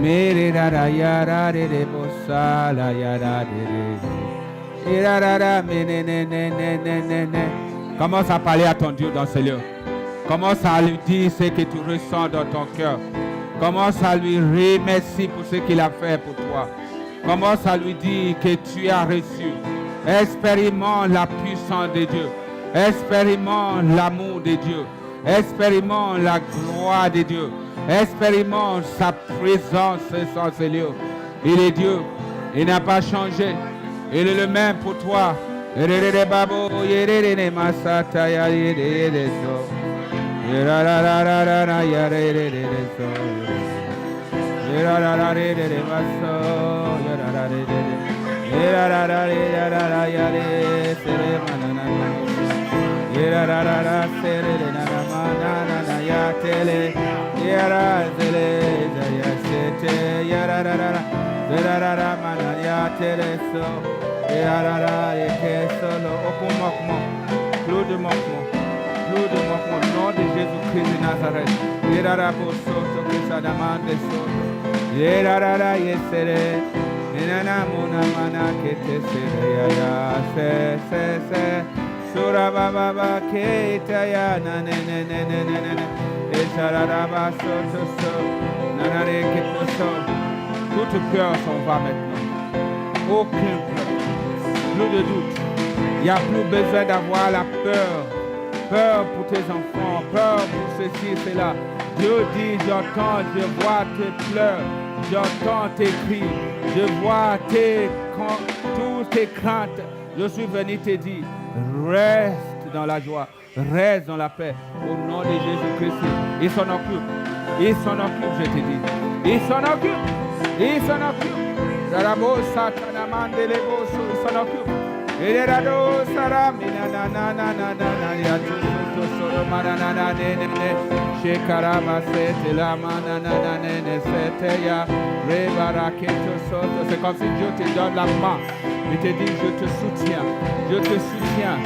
Mere rara yara de bossa la yara de irara mene ne ne ne ne ne ne. Commence à parler à ton Dieu dans ce lieu. Commence à lui dire ce que tu ressens dans ton cœur. Commence à lui remercier pour ce qu'il a fait pour toi. Commence à lui dire que tu as reçu. Expérimente la puissance de Dieu. Expérimente l'amour de Dieu. Expérimente la gloire de Dieu. Expérimente sa présence dans ce lieu. Il est Dieu. Il n'a pas changé. Il est le même pour toi. Plus de manquement. Plus de manquement. Au nom de Jésus-Christ de Nazareth. Sura baba ba keta ya na ne ne ne ne ne ne ne esarara ba so so so nanare keto so. Toute peur s'en va maintenant. Aucune peur. Plus de doute. Il n'y a plus besoin d'avoir la peur. Peur pour tes enfants, peur pour ceci, cela. Dieu dit, j'entends, je vois tes pleurs, j'entends tes cris, je vois toutes tes craintes. Je suis venu te dire, reste dans la joie, reste dans la paix, au nom de Jésus-Christ. Il s'en occupe, je te dis. Il s'en occupe. Il s'en occupe. Il s'en occupe. C'est comme si Dieu te donne la main. Il te dit, je te soutiens. Je te soutiens.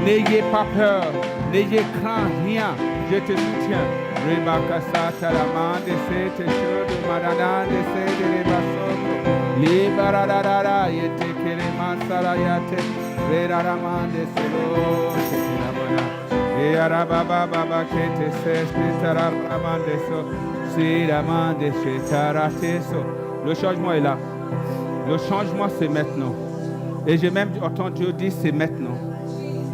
N'ayez pas peur. N'ayez crainte, rien. Je te soutiens. Rebakasata la main de cette chose, Marana de cette rebasoto. Liberarara, yete kelema salayate. Reraman de solo, c'est la bonne. Et arababa baba kete seste taraman de so. C'est la main de chez tarateso. Le changement est là. Le changement, c'est maintenant. Et j'ai même entendu Dieu dire, c'est maintenant.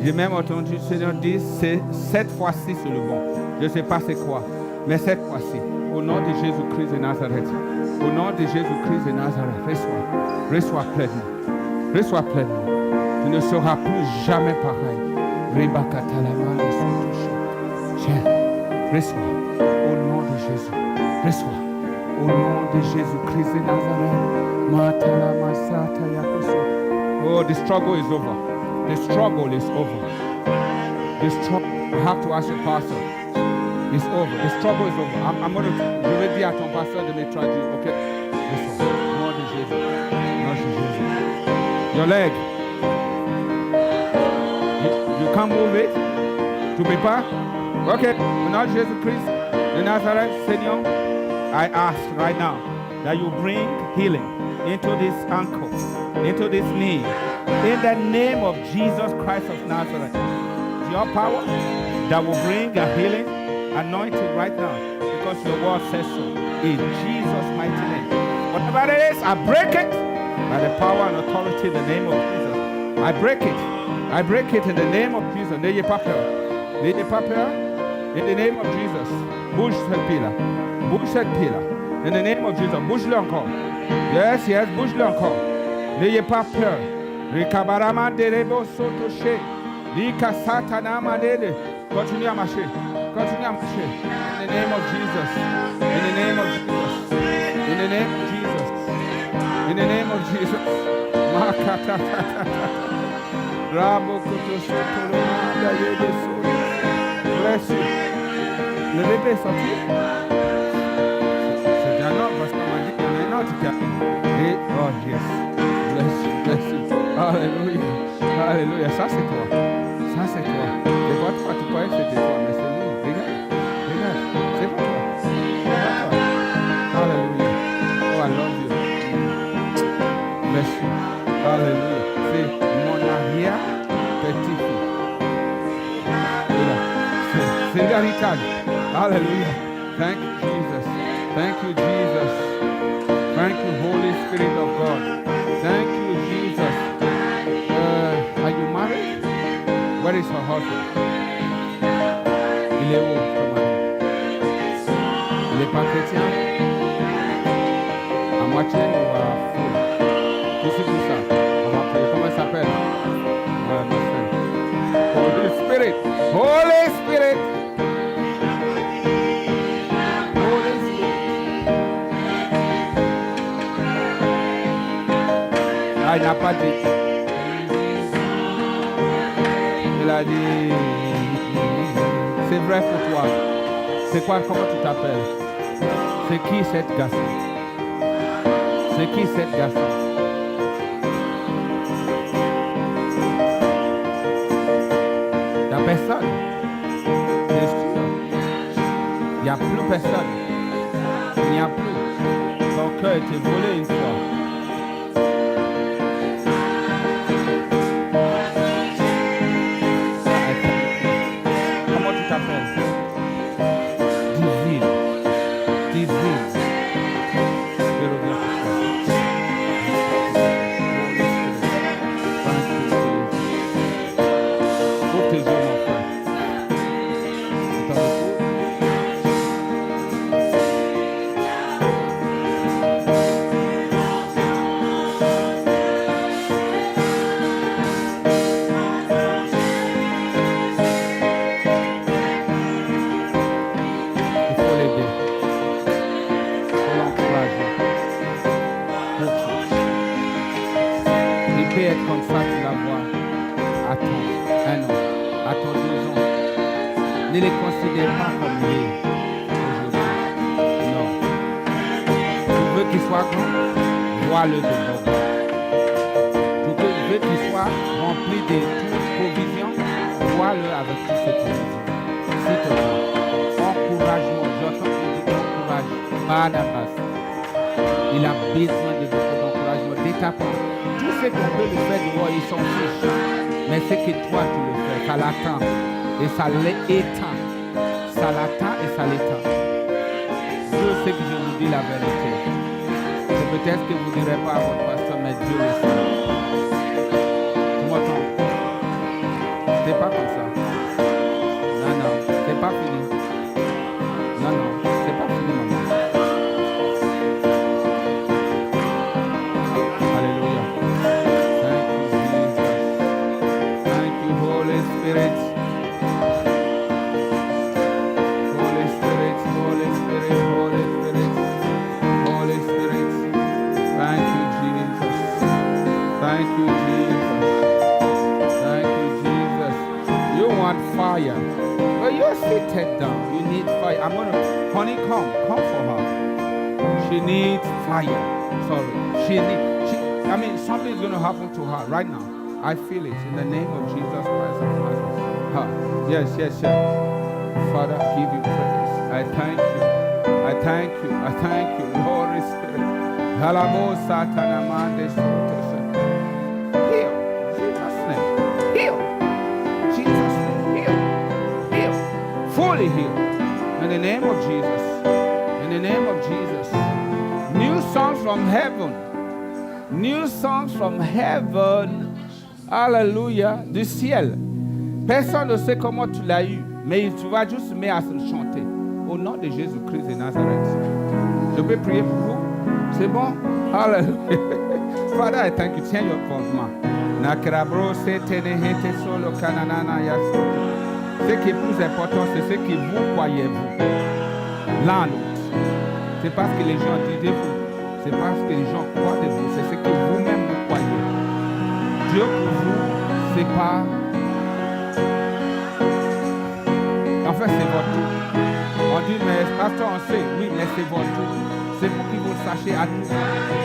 J'ai même entendu le Seigneur dire, c'est cette fois-ci, c'est le bon. Je ne sais pas c'est quoi, mais cette fois-ci, au nom de Jésus-Christ de Nazareth, au nom de Jésus-Christ de Nazareth, reçois pleinement. Reçois pleinement. Tu ne seras plus jamais pareil. Tiens, reçois. Au nom de Jésus. Reçois. Au nom de Jésus-Christ de Nazareth. Oh, the struggle is over. The struggle is over. The struggle, I have to ask your pastor. It's over. The struggle is over. I'm going to, je vais dire à ton pasteur de me traduire, ok? Reçois. Au nom de Jésus. Au nom de Jésus. Your leg. You can't move it. Tu peux pas? Ok. Au nom de Jésus-Christ de Nazareth, Seigneur, I ask right now that you bring healing into this ankle, into this knee. In the name of Jesus Christ of Nazareth. Your power that will bring a healing anointing right now because your word says so. In Jesus' mighty name. Whatever it is, I break it by the power and authority in the name of Jesus. I break it. I break it in the name of Jesus. N'ayez pas peur. N'ayez pas peur. In the name of Jesus. Bouge cette pile. Bouge cette pile. In the name of Jesus. Bouge-le encore. Yes, yes, bouge-le encore. N'ayez pas peur. Rikabarama derebo sotoche. Lika satana manele. Continue à marcher. Continue à marcher. In the name of Jesus. In the name of Jesus. In the name of Jesus. In the name of Jesus. Makata. Rabo koto sotoromanda yede so. Bless you. Le bébé est sorti. C'est un homme parce qu'on m'a dit qu'il y en a un autre qui a. Oh, yes. Bless you, bless you. Alléluia. Alléluia. Ça, c'est toi. Ça, c'est toi. C'est pas toi. Tu croyais que c'était toi, mais c'est lui. Regarde. Regarde. C'est pas toi. C'est pas toi. Alléluia. Oh, I love you. Bless you. Alléluia. C'est mon arrière-petit-fils. C'est l'héritage. Alléluia. Thank you, Jesus. Thank you, Jesus. Thank you, Holy Spirit of God. Thank you, Jesus. Are you married? Where is her husband? Il est où, ton mari? Il n'est pas chrétien? À moitié ou à full? Ici pour ça. On va prier. Comment il s'appelle? Ma frère. Holy Spirit. Holy Spirit. Holy Spirit. Ah, il n'a pas dit. Il a dit, c'est vrai pour toi. C'est quoi, comment tu t'appelles? C'est qui cette garçon? C'est qui cette garçon? Il n'y a personne. C'est sûr. Il n'y a plus personne. Il n'y a plus. Ton cœur a été volé une fois. Ne les considère pas comme liés aujourd'hui. Non. Tu veux qu'il soit grand, vois-le de bon. Tu veux qu'il soit rempli de toutes provisions, vois-le avec toutes ces provisions. S'il te plaît, encourage-moi. J'entends que tu t'encourages. Barnabas, il a besoin de beaucoup d'encouragement. Dès ta part, tout ce qu'on peut le faire de moi, ils s'en fichent. Mais c'est que toi, tu le fais. Ça l'attend. Et ça l'éteint. Ça l'attend et ça l'éteint. Dieu sait que je vous dis la vérité. C'est peut-être que vous ne direz pas à votre pasteur, mais Dieu le sait. Tu m'entends? C'est pas comme ça. Non, non, c'est pas fini. Non, non, c'est pas fini, maman. Alléluia. Thank you, Jesus. Thank you, Holy Spirit. Fire. But you're seated down. You need fire. I'm gonna, honey, come for her. She needs fire. Sorry. I mean, something's gonna happen to her right now. I feel it in the name of Jesus Christ of Nazareth. Yes. Father, give you praise. I thank you. I thank you. I thank you, Holy Spirit. Halamo satanamande sotese. Heal. Jesus' name. Heal. Fully healed. In the name of Jesus. In the name of Jesus. New songs from heaven. New songs from heaven. Alléluia. Du ciel. Personne ne sait comment tu l'as eu. Mais tu vas juste mettre à se chanter. Au nom de Jésus-Christ de Nazareth. Je peux prier pour vous? C'est bon? Alléluia. Father, I thank you. Tiens your portement. Nakrabro se tenehete solo kananana yaso. Ce qui est plus important, c'est ce que vous croyez, vous. L'un l'autre. C'est parce que les gens disent de vous. C'est parce que les gens croient de vous. C'est ce que vous-même vous croyez. Dieu pour vous, c'est pas... En fait, c'est votre tout. On dit, mais pasteur, on sait. Oui, mais c'est votre tout. C'est pour que vous le sachiez à tous.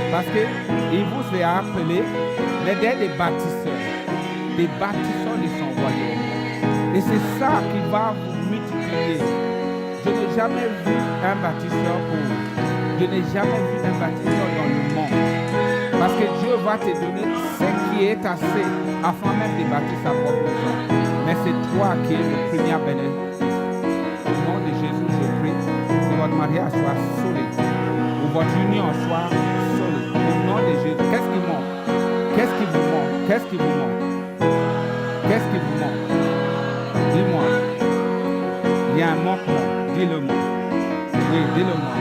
Parce qu'il vous est appelé, mais des bâtisseurs. Des bâtisseurs de son royaume. Et c'est ça qui va vous multiplier. Je n'ai jamais vu un bâtisseur pauvre. Je n'ai jamais vu un bâtisseur dans le monde. Parce que Dieu va te donner ce qui est assez afin même de bâtir sa propre maison. Mais c'est toi qui es le premier bénéfice. Au nom de Jésus, je prie que votre mariage soit solide. Que votre union soit solide. Au nom de Jésus. Qu'est-ce qui manque? Qu'est-ce qui vous manque? Qu'est-ce qui vous manque? Qu'est-ce qui vous manque? Dis-moi. Il y a un manquement. Dis-le-moi. Oui, dis-le-moi.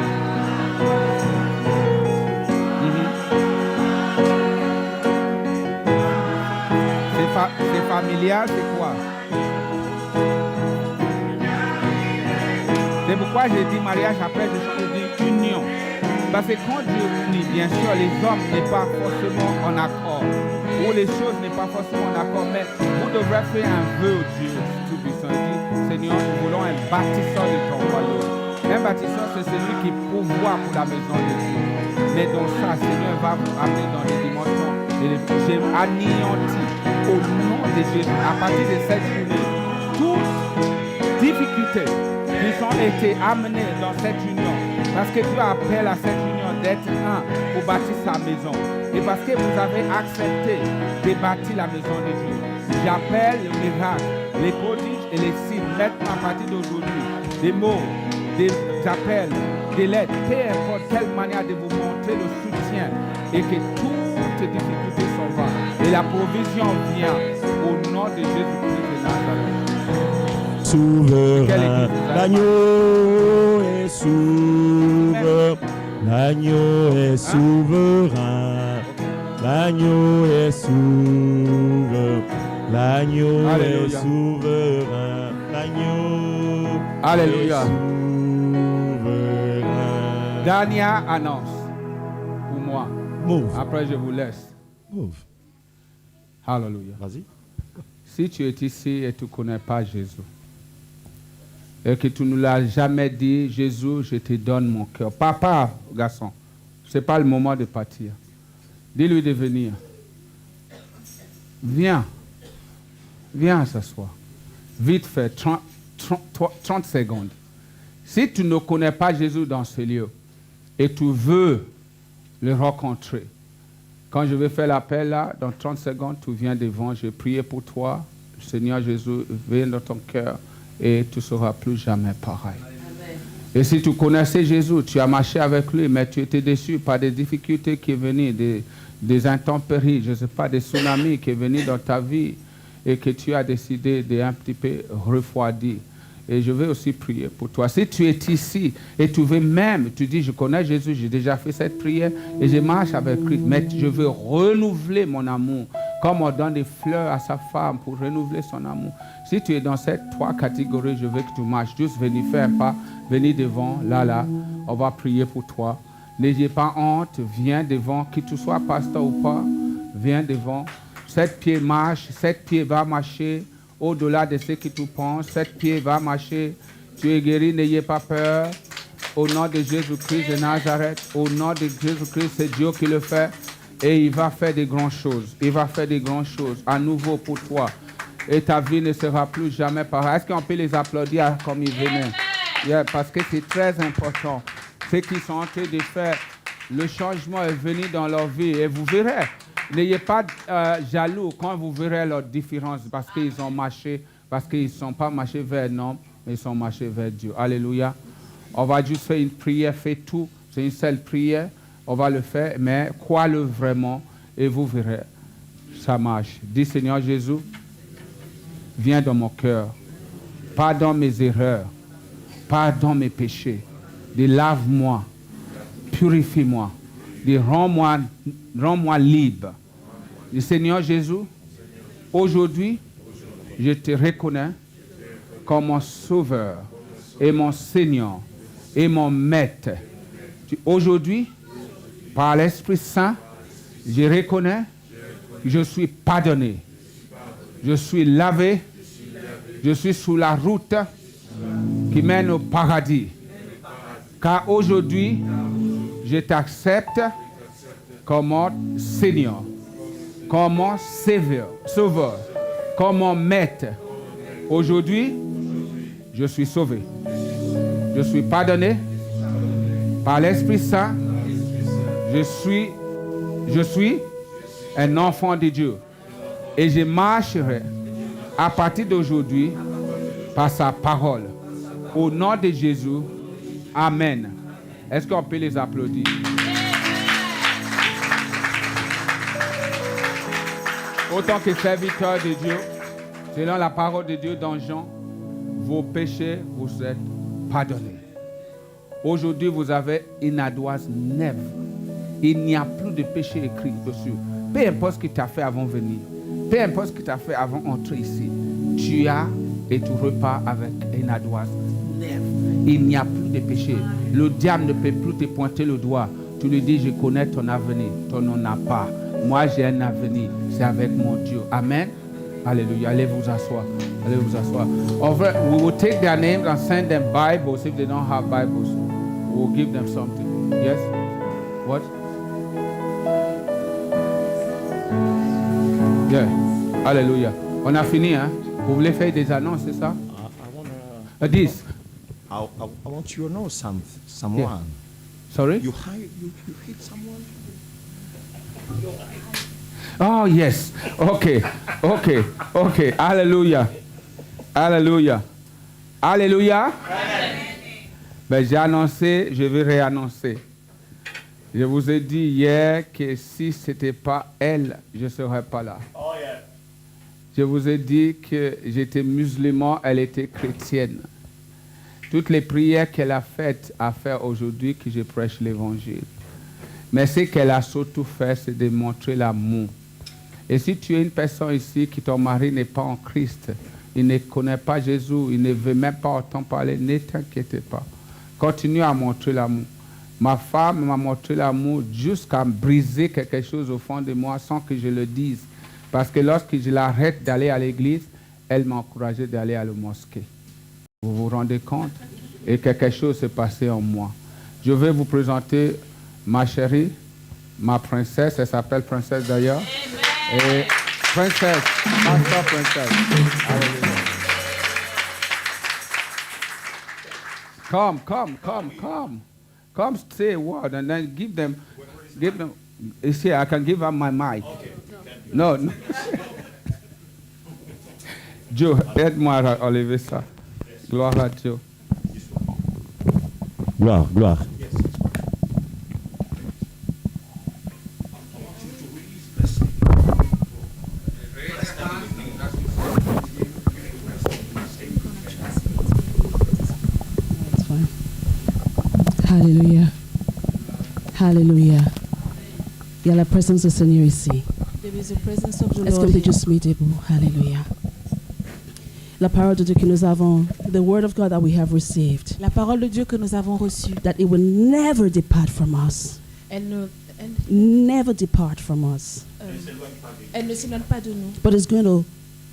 C'est familial, c'est quoi? C'est pourquoi j'ai dit mariage, après j'ai dit union. Parce que quand Dieu unit, bien sûr, les hommes n'est pas forcément en accord. Ou les choses n'est pas forcément en accord. Mais vous devrez faire un vœu au Dieu Tout-Puissant. Dit, Seigneur, nous voulons un bâtisseur de ton royaume. Un bâtisseur, c'est celui qui pourvoit pour la maison de Dieu. Mais dans ça, Seigneur va vous amener dans les dimensions. J'ai anéanti au nom de Jésus, à partir de cette journée, toutes difficultés qui ont été amenées dans cette union, parce que Dieu appelle à cette union d'être un pour bâtir sa maison. Et parce que vous avez accepté de bâtir la maison de Dieu, j'appelle le miracle, les prodiges et les signes, maintenant à partir d'aujourd'hui, des mots, des appels, des lettres, peu importe quelle manière de vous montrer le soutien et que toutes les difficultés s'en vont. Et la provision vient au nom de Jésus-Christ de Nazareth. Souverain, l'agneau est souverain, l'agneau est souverain, l'agneau est souverain, l'agneau est souverain, l'agneau Alléluia. est souverain. Dernière annonce pour moi. Move. Après, je vous laisse. Move. Alléluia. Vas-y. Si tu es ici et tu ne connais pas Jésus, et que tu ne l'as jamais dit, Jésus, je te donne mon cœur. Papa, garçon, ce n'est pas le moment de partir. Dis-lui de venir. Viens. Viens s'asseoir. Vite fait, 30 secondes. Si tu ne connais pas Jésus dans ce lieu et tu veux le rencontrer, quand je vais faire l'appel là, dans 30 secondes, tu viens devant, je prie pour toi. Seigneur Jésus, viens dans ton cœur et tu ne seras plus jamais pareil. Amen. Et si tu connaissais Jésus, tu as marché avec lui, mais tu étais déçu par des difficultés qui venaient, des intempéries, je ne sais pas, des tsunamis qui venaient dans ta vie et que tu as décidé d'un petit peu refroidir. Et je vais aussi prier pour toi. Si tu es ici et tu veux même, tu dis, je connais Jésus, j'ai déjà fait cette prière et je marche avec Christ, mais je veux renouveler mon amour, comme on donne des fleurs à sa femme pour renouveler son amour. Si tu es dans ces trois catégories, je veux que tu marches. Juste venir faire un pas, venir devant, là, on va prier pour toi. N'ayez pas honte, viens devant, que tu sois pasteur ou pas, viens devant. 7 pieds marche, 7 pieds va marcher. Au-delà de ce que tu penses, 7 pieds va marcher. Tu es guéri, n'ayez pas peur. Au nom de Jésus-Christ de Nazareth, au nom de Jésus-Christ, c'est Dieu qui le fait. Et il va faire des grandes choses. Il va faire des grandes choses à nouveau pour toi. Et ta vie ne sera plus jamais pareille. Est-ce qu'on peut les applaudir comme ils venaient? Yeah, parce que c'est très important. Ce qu'ils sont en train de faire, le changement est venu dans leur vie. Et vous verrez. N'ayez pas jaloux quand vous verrez leur différence parce qu'ils ont marché, parce qu'ils ne sont pas marchés vers l'homme, mais ils sont marchés vers Dieu. Alléluia. On va juste faire une prière, faites tout. C'est une seule prière. On va le faire, mais crois-le vraiment et vous verrez. Ça marche. Dis Seigneur Jésus, viens dans mon cœur. Pardonne mes erreurs. Pardonne mes péchés. Lave-moi. Purifie-moi. Rends-moi libre. Le Seigneur Jésus, aujourd'hui, je te reconnais comme mon sauveur et mon Seigneur et mon maître. Aujourd'hui, par l'Esprit Saint, je reconnais que je suis pardonné. Je suis lavé. Je suis sur la route qui mène au paradis. Car aujourd'hui, Je t'accepte comme mon Seigneur, comme mon Sauveur, comme mon Maître. Aujourd'hui, je suis sauvé. Je suis pardonné par l'Esprit Saint. Je suis un enfant de Dieu. Et je marcherai à partir d'aujourd'hui par sa parole. Au nom de Jésus, Amen. Est-ce qu'on peut les applaudir? Autant que serviteur de Dieu, selon la parole de Dieu dans Jean, vos péchés vous êtes pardonnés. Aujourd'hui, vous avez une ardoise neuve. Il n'y a plus de péché écrit dessus. Peu importe ce que tu as fait avant de venir, peu importe ce que tu as fait avant d'entrer ici, tu as et tu repars avec une ardoise neuve. Il n'y a plus de péché. Le diable ne peut plus te pointer le doigt. Tu lui dis, je connais ton avenir. Toi, n'en as pas. Moi, j'ai un avenir. C'est avec mon Dieu. Amen. Alléluia. Allez vous asseoir. Allez vous asseoir. We will take their names and send them Bibles. If they don't have Bibles, we'll give them something. Yes? What? Yeah. Alléluia. On a fini, hein? Vous voulez faire des annonces, c'est ça? This. I want you to know someone. Yeah. Sorry? You hate someone? Oh, yes. Okay. Alléluia. Alléluia. Alléluia. Ben, j'ai annoncé, je vais réannoncer. Je vous ai dit hier que si ce n'était pas elle, je ne serais pas là. Oh, yeah. Je vous ai dit que j'étais musulman, elle était chrétienne. Toutes les prières qu'elle a faites à faire aujourd'hui, que je prêche l'évangile. Mais ce qu'elle a surtout fait, c'est de montrer l'amour. Et si tu es une personne ici qui ton mari n'est pas en Christ, il ne connaît pas Jésus, il ne veut même pas entendre parler, ne t'inquiète pas. Continue à montrer l'amour. Ma femme m'a montré l'amour jusqu'à briser quelque chose au fond de moi sans que je le dise. Parce que lorsque je l'arrête d'aller à l'église, elle m'a encouragé d'aller à la mosquée. Vous vous rendez compte? Et quelque chose s'est passé en moi. Je vais vous présenter ma chérie, ma princesse. Elle s'appelle princesse d'ailleurs. Et princesse, master princesse. Come say a word and then give them. You see, I can give her my mic. Okay. No. Joe, aide-moi à enlever ça. Gloire à Dieu. Gloire. Alléluia. Alléluia. Il y a la présence du Seigneur ici. Est-ce qu'on peut juste se mettre debout? Alléluia. La parole de Dieu que nous avons, the word of God that we have received. La parole de Dieu que nous avons reçue. That it will never depart from us. Never depart from us. Elle ne s'éloigne pas de nous. But it's going to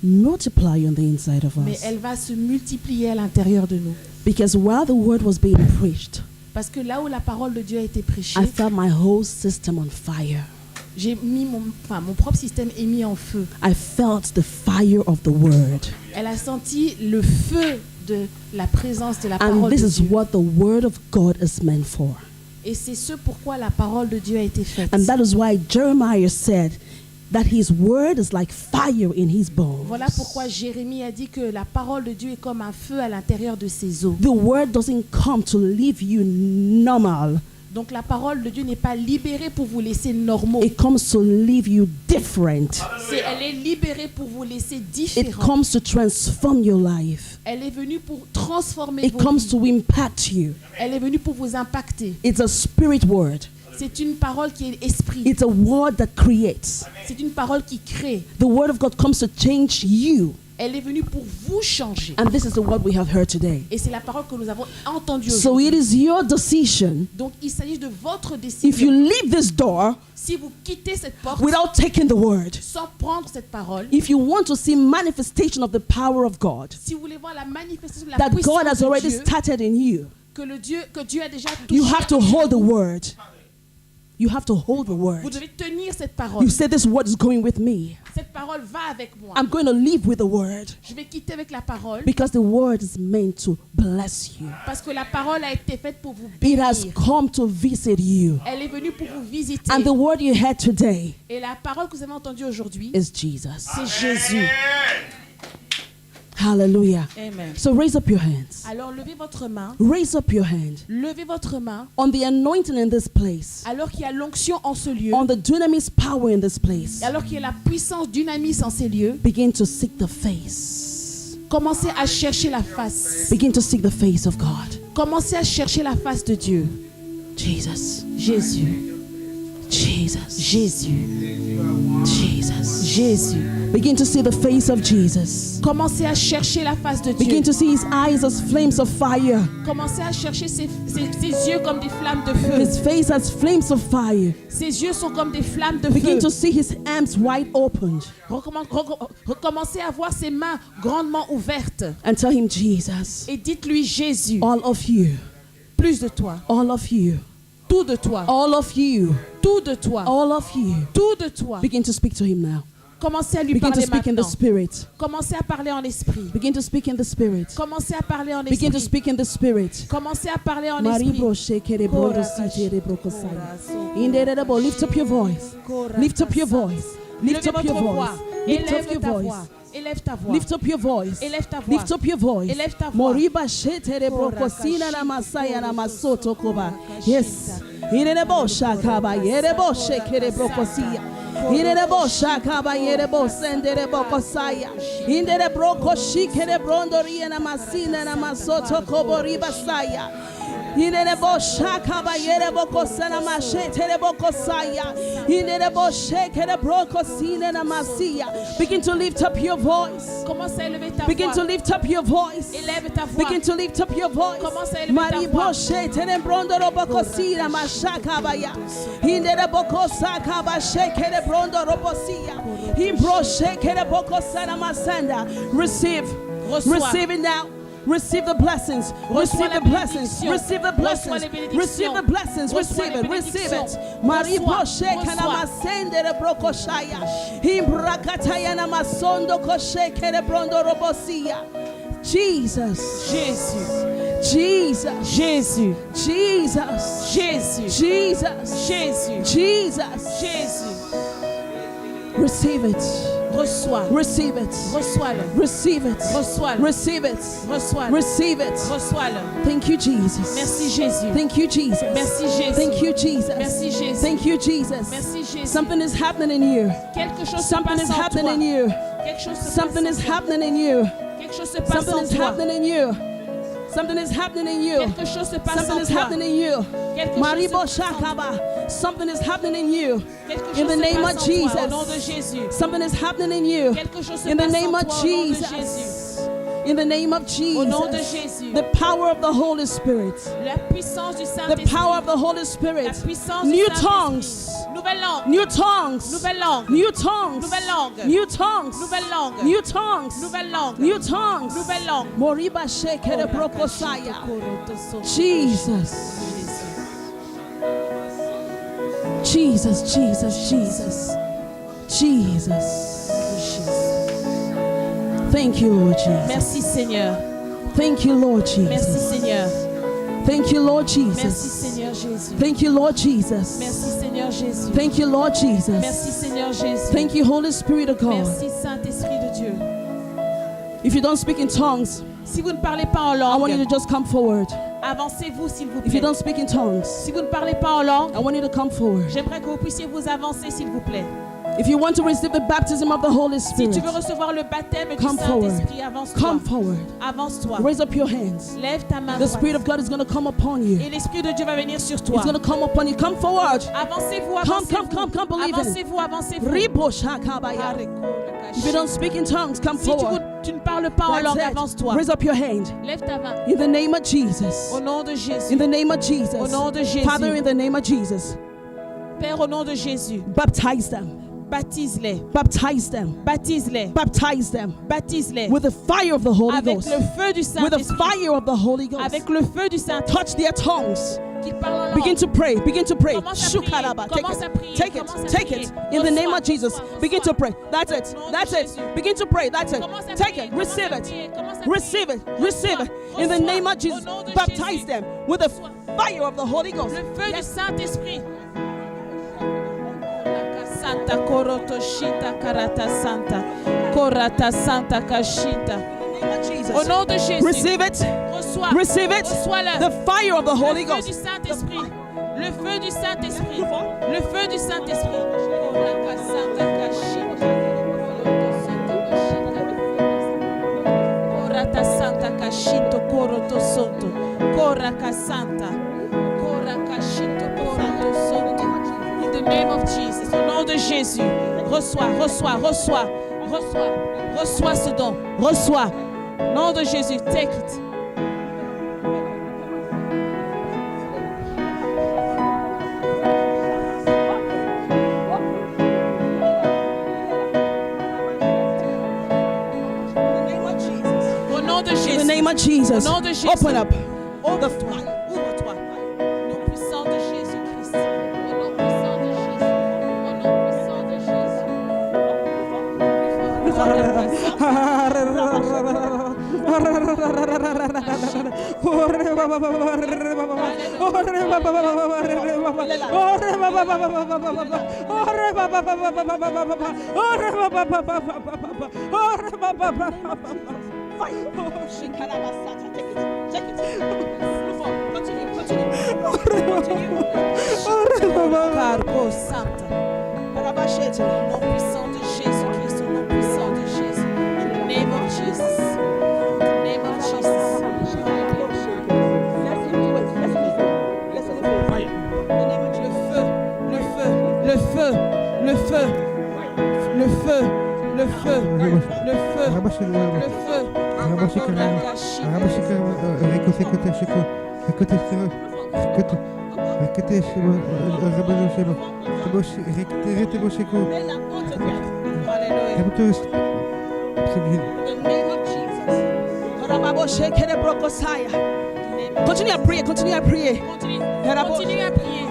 multiply on the inside of us. Mais elle va se multiplier à l'intérieur de nous. Because while the word was being preached, parce que là où la parole de Dieu a été prêchée, I felt my whole system on fire. J'ai mis mon propre système est mis en feu. I felt the fire of the word. Elle a senti le feu de la présence de la parole And this de is Dieu. what the word of God is meant for. Et c'est ce pourquoi la parole de Dieu a été faite. And that is why Jeremiah said that his word is like fire in his bones. Voilà pourquoi Jérémie a dit que la parole de Dieu est comme un feu à l'intérieur de ses os. The word doesn't come to leave you normal. Donc la parole de Dieu n'est pas libérée pour vous laisser normaux. It comes to leave you different. Elle est libérée pour vous laisser It différents. comes to transform your life. Elle est venue pour transformer It vos comes vies. to impact you. Elle est venue pour vous impacter. It's a spirit word. C'est une parole qui est esprit. It's a word that creates. C'est une parole qui crée. The word of God comes to change you. Elle est venue pour vous changer. And this is the word we have heard today. Et c'est la parole que nous avons entendue So aujourd'hui. it is your decision. Donc il s'agit de votre If you décision. leave this door Si vous quittez cette porte without taking the word, sans prendre cette parole, if you want to see manifestation of the power of God si vous voulez voir la manifestation de la that God puissance has de already Dieu, started in you, que Dieu a déjà you touché, have to hold the word. You have to hold the Vous word. devez tenir cette parole. You say this word is going with me. Cette parole va avec moi. I'm going to live with the word Je vais quitter avec la parole because the word is meant to bless you. parce que la parole a été faite pour vous It has bénir. come to visit you. Elle est venue pour vous visiter. And the word you heard today Et la parole que vous avez entendue aujourd'hui, is Jesus. c'est Jésus. Hallelujah. Amen. So raise up your hands. Alors levez votre main. Raise up your hand Levez votre main. on the anointing in this place, Alors qu'il y a l'onction en ce lieu. on the dunamis power in this place. Et alors qu'il y a la puissance dynamis en ces lieux. Begin to seek the face. Commencez à chercher la face. Begin to seek the face of God. Commencez à chercher la face de Dieu. Jesus. Jésus. Jesus. Jésus. Jesus. Jésus. Begin to see the face of Jesus. Commencez à chercher la face de Dieu. Begin to see his eyes as flames of fire. Commencez à chercher ses yeux comme des flammes de feu. His face as flames of fire. Ses yeux sont comme des flammes de Begin feu. to see his arms wide opened. Recommencez à voir ses mains grandement ouvertes. And tell him, Jesus, Et dites-lui, Jésus, all of you, plus de toi, all of you, tout de toi, all of you, tout de toi, all of you. tout de toi. Begin to speak to him now. Commencez à lui Begin to parler speak in the maintenant. spirit. Commencez à parler en esprit. Begin to speak in the spirit. Commencez à parler en Begin to esprit. speak in the spirit. Commencez à parler en esprit. Maribro shekere brodo sitere brokosaya. Inderebo, lift up your voice. Lift up your voice. Lift Levez up your votre voice. voix. Lift up Élève your ta voice. voix. Élève ta voix. Lift up your voice. Élève ta voix. Lift up your voice. Élève ta voix. Moriba shetere brokosina na masaya na masoto koba. Yes. Irebo shakaba yerebo shekere brokosia. Irebo shakaba yerebo sendere brokosaya. Indere broko shikere brondori na masina na masoto kobo ribasaya. Inderebo shakaba yerebo kosana mashetere bokosaya. Inderebo shekere brokosina na masia. Begin to lift up your voice. Commence à élever ta Begin to voix. lift up your voice. Élève ta voix. Begin to lift up your voice. Commence à élever ta voix. Mariboshe terebrondo robokosira mashakabaya. Indere bokosa kaba shekere brondo robosia. Imbroshe kere bokosana masanda. Receive. Reçois. Receive it now. Receive the blessings. Receive the blessings. Receive the blessings. Receive the blessings. Receive it. Receive it. Mariboshe kana masendere brokoshaya. Imbrakataya na masondo koshe kere brondo robosia. Jesus. Jésus. Jesus. Jésus. Jesus. Jésus. Jesus. Jésus. Jesus. Jésus. Receive it. Reçois. Receive it. Reçois-le. Receive it. Reçois-le. Receive it. Reçois-le. Receive it. Reçois-le. Thank you, Jesus. Merci Jésus. Thank you, Jesus. Merci Jésus. Thank you, Jesus. Merci Jésus. Thank you, Jesus. Merci Jésus. Something is happening in you. Quelque chose se Something is passe en happening toi. in you. Quelque chose se Something passe is en toi. happening in you. Quelque chose se passe Something en is toi. happening in you. Something is happening in you. Quelque chose se passe Something en is toi. happening in you. Quelque Maribo chose se passe en toi. Shakaba. Something is happening in you. Quelque chose In the se name passe of en toi, au nom de Jesus. Jésus. Something is happening in you. Quelque chose se In the passe name en of toi, au nom de Jésus. Jesus. In the name of Au nom de Jesus. Jésus. The power of the Holy Spirit. La puissance du The Saint-Esprit. power of the Holy La Spirit. puissance du New Saint-Esprit. tongues. Nouvelle langue. New tongues. Nouvelle langue. New tongues. Nouvelle langue. New tongues. Nouvelle langue. New tongues. Nouvelle langue. New tongues. Nouvelle langue. Moriba shekere brokosaya. Jesus. Jesus, Jesus, Jesus. Jesus. Thank you, Lord Jesus. Merci Seigneur. Thank you, Lord Merci Jesus. Seigneur. Thank you, Lord Merci Jesus. Seigneur Jésus. Thank you, Lord Jesus. Merci Seigneur Jésus. Thank you, Lord Merci Jesus. Seigneur Jésus. Thank you, Holy Spirit of God. Merci Saint-Esprit de Dieu. If you don't speak in tongues, Si vous ne parlez pas en I want you to langue, just come forward. avancez-vous s'il vous If you plaît. don't speak in tongues, Si vous ne parlez pas en langue, I want you to come forward. j'aimerais que vous puissiez vous avancer s'il vous plaît. If you want to receive the baptism of the Holy Si Spirit, tu veux recevoir le baptême du come forward. Saint-Esprit, avance-toi. Come forward. Avance-toi. Raise up your hands. Lève ta main The Spirit droite. of God is going to come upon you. Et l'Esprit de Dieu va venir sur toi. It's going to come upon you. Come forward. Avancez-vous, Come, avancez-vous. come, believe it. Avancez-vous, avancez-vous. Ribo shakabaya. If you don't speak in tongues, come Si forward. tu ne parles pas en langue, That's it. avance-toi. Raise up your hand. Lève ta main. In the name of Jesus. Au nom de Jésus. In the name of Jesus. Au nom de Jésus. Father, in the name of Jesus. Père, au nom de Jésus. Baptize them. Baptise-les. Baptize them. Baptise-les. Baptize them. Baptise-les. With the fire of the Holy Avec Ghost. le feu du With the Saint-Esprit. fire of the Holy Ghost. Avec le feu du Saint-Esprit. Touch their tongues. qu'il parle en langue. Begin to pray. Begin to pray. Commence à prier. Shukaraba. Take Commence à it. prier. Take it. Commence à Take prier. it. In the name Reçois, of Jesus. reçois, Begin to reçois. pray. That's it. Au nom de That's it. Jésus. Begin to pray. That's it. Commence à Take prier. it. Receive Commence à it. prier. Commence à Receive prier. it. Receive it. In the Reçois. name of Au Jesus. nom de Baptize Jésus. them with the fire of the Holy Ghost. Le feu du Saint-Esprit. Santa Koroto Shita Karata Santa. Korata Santa Kashita. Au nom de Jésus. Receive it. Reçois. Receive it. Reçois-le. The fire of the Holy Le feu Ghost. du Saint-Esprit. Le feu du Saint-Esprit. Le feu du Saint-Esprit. Korata Santa Kashita. Korata Santa Kashito Koroto Sonto. Koraka Santa. Koraka Shito Koroto Sonto. In the name of Jesus. Au nom de Jésus. Reçois, reçois, reçois, reçois. Reçois ce don. Reçois. Au nom de Jésus. Take it. Au nom de Jésus. In the name of Jesus. Au nom de Jésus. Open up. Ouvre-toi. Ouvre-toi. Au nom puissant de Jésus-Christ. Au nom puissant de Jésus. Au nom puissant de Jésus. Cargo Santa. Au nom puissant de Jésus-Christ. Au nom puissant de Jésus. In the name of Jesus. In the name of Jesus. Le feu, le feu, le feu, le feu, le feu, le feu, Continue à prier, continue à prier. Continue à prier.